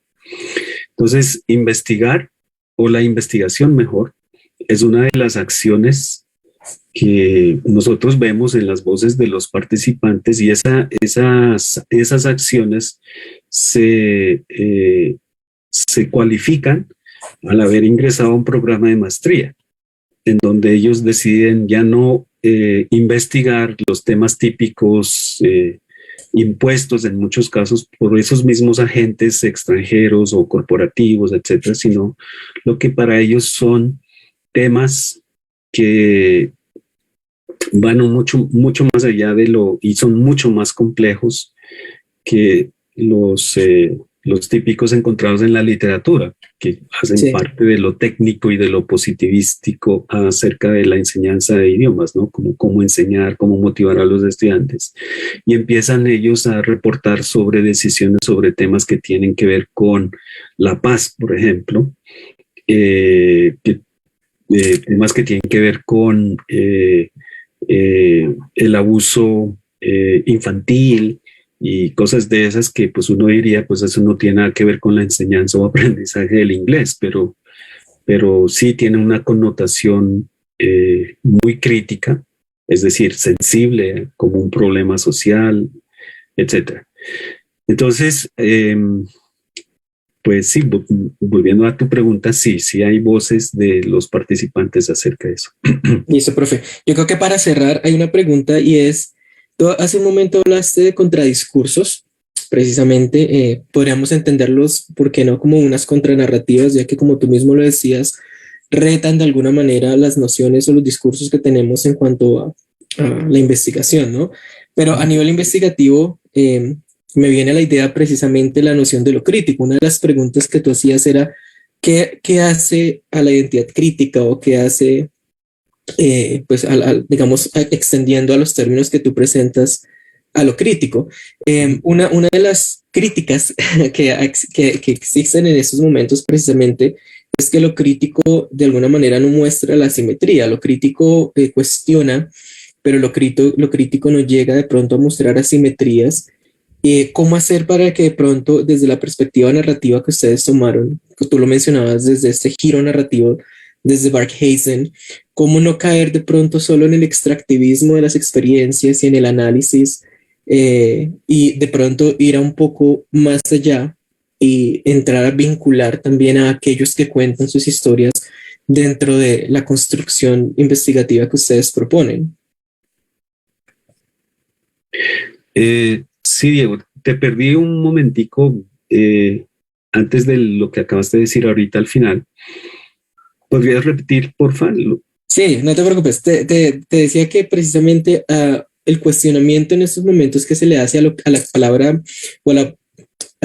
Entonces, investigar, o la investigación mejor, es una de las acciones que nosotros vemos en las voces de los participantes, y esas acciones se cualifican al haber ingresado a un programa de maestría, en donde ellos deciden ya no investigar los temas típicos impuestos en muchos casos por esos mismos agentes extranjeros o corporativos, etcétera, sino lo que para ellos son temas que van mucho más allá y son mucho más complejos que los típicos encontrados en la literatura, que hacen parte de lo técnico y de lo positivístico acerca de la enseñanza de idiomas, ¿no? Como cómo enseñar, cómo motivar a los estudiantes. Y empiezan ellos a reportar sobre decisiones, sobre temas que tienen que ver con la paz, por ejemplo, temas que tienen que ver con el abuso infantil, y cosas de esas que pues uno diría, pues eso no tiene nada que ver con la enseñanza o aprendizaje del inglés, pero sí tiene una connotación muy crítica, es decir, sensible como un problema social, etc. Entonces, pues sí, volviendo a tu pregunta, sí hay voces de los participantes acerca de eso. Listo, profe. Yo creo que para cerrar hay una pregunta, y es, tú hace un momento hablaste de contradiscursos, precisamente podríamos entenderlos, ¿por qué no?, como unas contranarrativas, ya que, como tú mismo lo decías, retan de alguna manera las nociones o los discursos que tenemos en cuanto a la investigación, ¿no? Pero a nivel investigativo me viene a la idea precisamente la noción de lo crítico. Una de las preguntas que tú hacías era, ¿qué hace a la identidad crítica, o qué hace... pues digamos, extendiendo a los términos que tú presentas, a lo crítico? Una de las críticas que existen en estos momentos precisamente es que lo crítico de alguna manera no muestra la simetría. Lo crítico cuestiona, pero lo crítico no llega de pronto a mostrar asimetrías. ¿Cómo hacer para que de pronto, desde la perspectiva narrativa que ustedes tomaron, que tú lo mencionabas, desde este giro narrativo, desde Barkhuizen, cómo no caer de pronto solo en el extractivismo de las experiencias y en el análisis, y de pronto ir a un poco más allá y entrar a vincular también a aquellos que cuentan sus historias dentro de la construcción investigativa que ustedes proponen? Sí, Diego, te perdí un momentico antes de lo que acabaste de decir ahorita al final. ¿Podrías repetir, porfa? Sí, no te preocupes. Te decía que precisamente el cuestionamiento en estos momentos que se le hace a la palabra, o a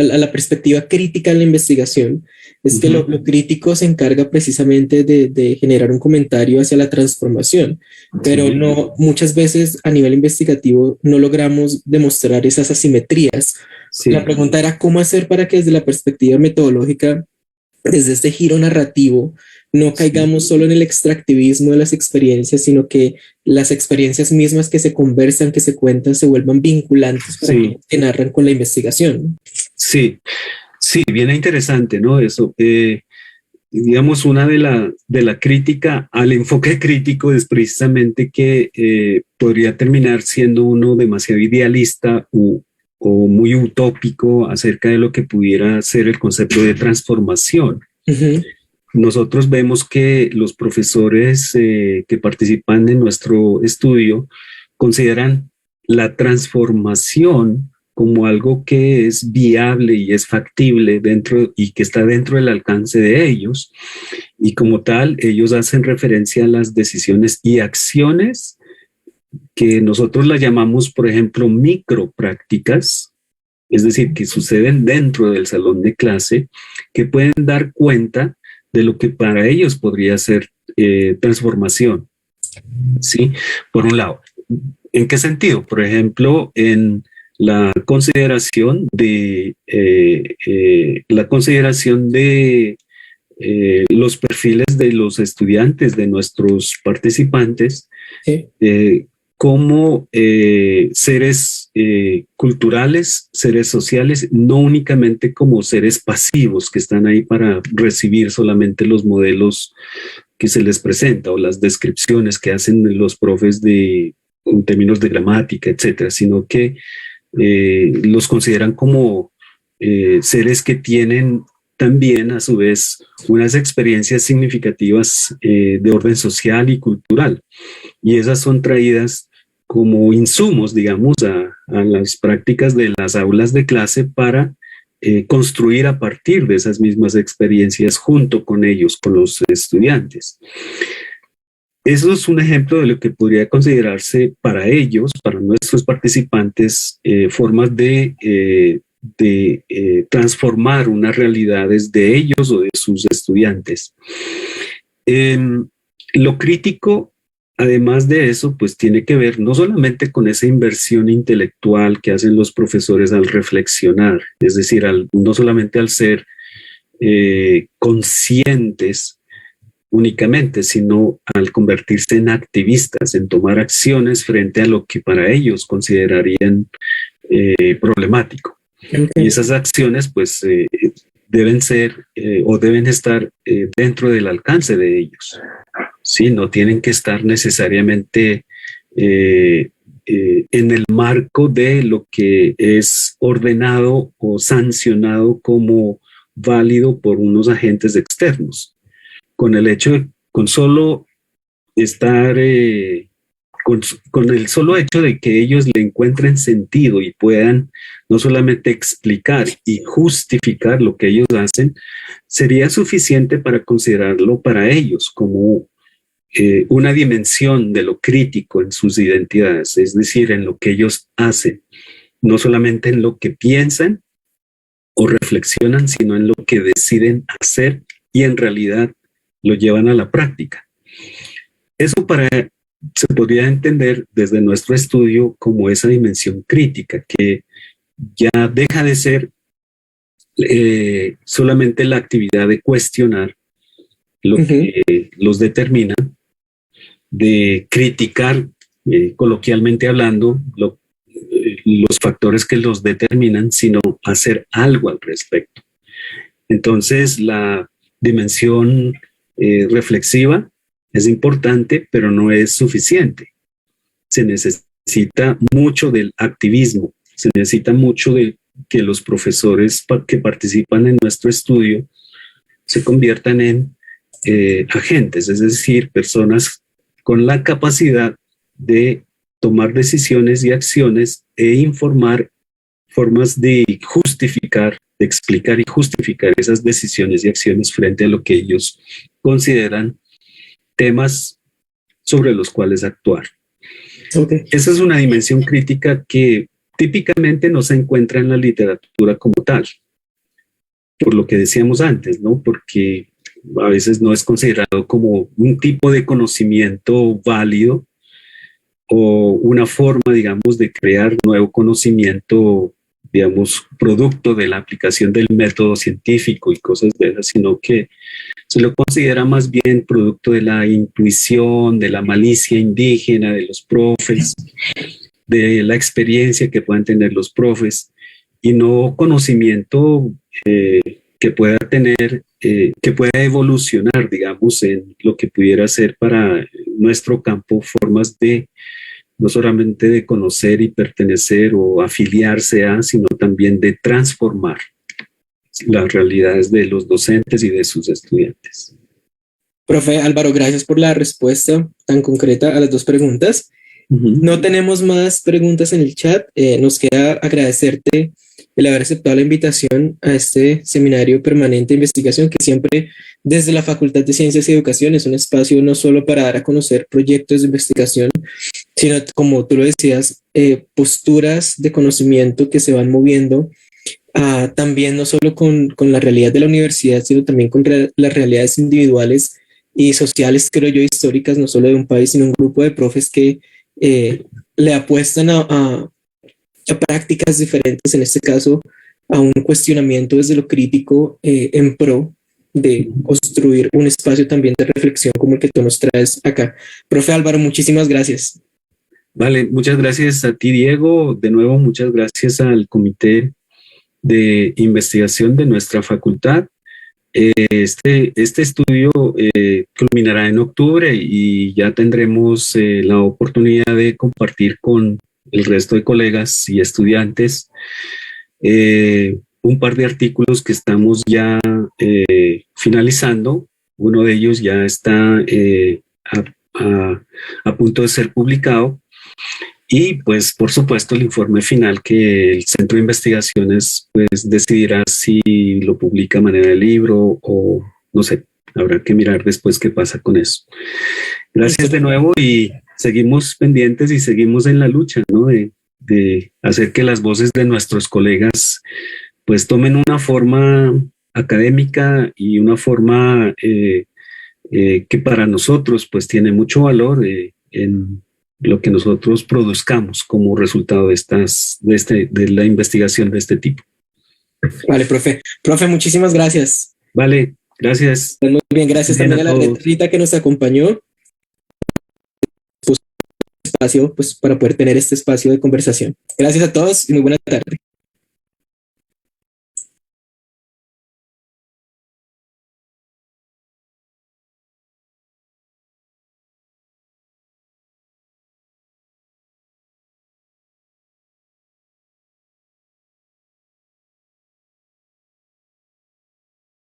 la perspectiva crítica en la investigación, es que lo crítico se encarga precisamente de generar un comentario hacia la transformación, pero no, muchas veces a nivel investigativo no logramos demostrar esas asimetrías. La pregunta era cómo hacer para que desde la perspectiva metodológica, desde este giro narrativo, no caigamos solo en el extractivismo de las experiencias, sino que las experiencias mismas que se conversan, que se cuentan, se vuelvan vinculantes para que narran con la investigación. Sí, bien interesante, ¿no? Eso, digamos, una de la crítica al enfoque crítico es precisamente que podría terminar siendo uno demasiado idealista o muy utópico acerca de lo que pudiera ser el concepto de transformación. Nosotros vemos que los profesores que participan en nuestro estudio consideran la transformación como algo que es viable y es factible y que está dentro del alcance de ellos, y como tal ellos hacen referencia a las decisiones y acciones que nosotros las llamamos, por ejemplo, microprácticas, es decir, que suceden dentro del salón de clase, que pueden dar cuenta de lo que para ellos podría ser transformación. ¿Sí? Por un lado, ¿en qué sentido? Por ejemplo, en la consideración de los perfiles de los estudiantes, de nuestros participantes, Sí. Como seres culturales, seres sociales, no únicamente como seres pasivos que están ahí para recibir solamente los modelos que se les presenta o las descripciones que hacen los profes en términos de gramática, etcétera, sino que los consideran como seres que tienen también a su vez unas experiencias significativas de orden social y cultural, y esas son traídas como insumos, digamos, a las prácticas de las aulas de clase para construir a partir de esas mismas experiencias junto con ellos, con los estudiantes. Eso es un ejemplo de lo que podría considerarse para ellos, para nuestros participantes, formas de transformar unas realidades de ellos o de sus estudiantes. Lo crítico, además de eso, pues tiene que ver no solamente con esa inversión intelectual que hacen los profesores al reflexionar, es decir, no solamente al ser conscientes únicamente, sino al convertirse en activistas, en tomar acciones frente a lo que para ellos considerarían problemático. Okay. Y esas acciones pues deben ser o deben estar dentro del alcance de ellos. ¿Sí? No tienen que estar necesariamente en el marco de lo que es ordenado o sancionado como válido por unos agentes externos. Con solo estar, con el solo hecho de que ellos le encuentren sentido y puedan no solamente explicar y justificar lo que ellos hacen, sería suficiente para considerarlo para ellos como una dimensión de lo crítico en sus identidades, es decir, en lo que ellos hacen, no solamente en lo que piensan o reflexionan, sino en lo que deciden hacer y en realidad lo llevan a la práctica. Eso se podría entender desde nuestro estudio como esa dimensión crítica, que ya deja de ser solamente la actividad de cuestionar lo que los determina, de criticar, coloquialmente hablando, los factores que los determinan, sino hacer algo al respecto. Entonces, la dimensión reflexiva es importante, pero no es suficiente. Se necesita mucho del activismo, se necesita mucho de que los profesores que participan en nuestro estudio se conviertan en agentes, es decir, personas con la capacidad de tomar decisiones y acciones e informar formas de justificar, de explicar y justificar esas decisiones y acciones frente a lo que ellos consideran temas sobre los cuales actuar. Okay. Esa es una dimensión crítica que típicamente no se encuentra en la literatura como tal, por lo que decíamos antes, ¿no? Porque a veces no es considerado como un tipo de conocimiento válido o una forma, digamos, de crear nuevo conocimiento, digamos, producto de la aplicación del método científico y cosas de esas, sino que se lo considera más bien producto de la intuición, de la malicia indígena de los profes, de la experiencia que puedan tener los profes, y no conocimiento que pueda tener, que pueda evolucionar, digamos, en lo que pudiera ser para nuestro campo formas de, no solamente de conocer y pertenecer o afiliarse a, sino también de transformar las realidades de los docentes y de sus estudiantes. Profe Álvaro, gracias por la respuesta tan concreta a las dos preguntas. No tenemos más preguntas en el chat. Nos queda agradecerte el haber aceptado la invitación a este seminario permanente de investigación, que siempre desde la Facultad de Ciencias y Educación es un espacio no solo para dar a conocer proyectos de investigación, sino, como tú lo decías, posturas de conocimiento que se van moviendo también no solo con la realidad de la universidad, sino también con las realidades individuales y sociales, creo yo, históricas, no solo de un país, sino un grupo de profes que le apuestan a a prácticas diferentes, en este caso a un cuestionamiento desde lo crítico en pro de construir un espacio también de reflexión como el que tú nos traes acá. Profe Álvaro, muchísimas gracias. Vale, muchas gracias a ti, Diego. De nuevo, muchas gracias al Comité de Investigación de nuestra facultad. Este estudio culminará en octubre y ya tendremos la oportunidad de compartir con el resto de colegas y estudiantes un par de artículos que estamos ya finalizando. Uno de ellos ya está a punto de ser publicado. Y pues por supuesto el informe final que el Centro de Investigaciones pues decidirá si lo publica a manera de libro o no sé, habrá que mirar después qué pasa con eso. Gracias de nuevo y seguimos pendientes y seguimos en la lucha, ¿no? De hacer que las voces de nuestros colegas pues tomen una forma académica y una forma que para nosotros pues tiene mucho valor en lo que nosotros produzcamos como resultado de la investigación de este tipo. Vale, profe. Profe, muchísimas gracias. Vale, gracias. Muy bien, gracias también a la Rita que nos acompañó. Espacio, pues, para poder tener este espacio de conversación. Gracias a todos y muy buena tarde.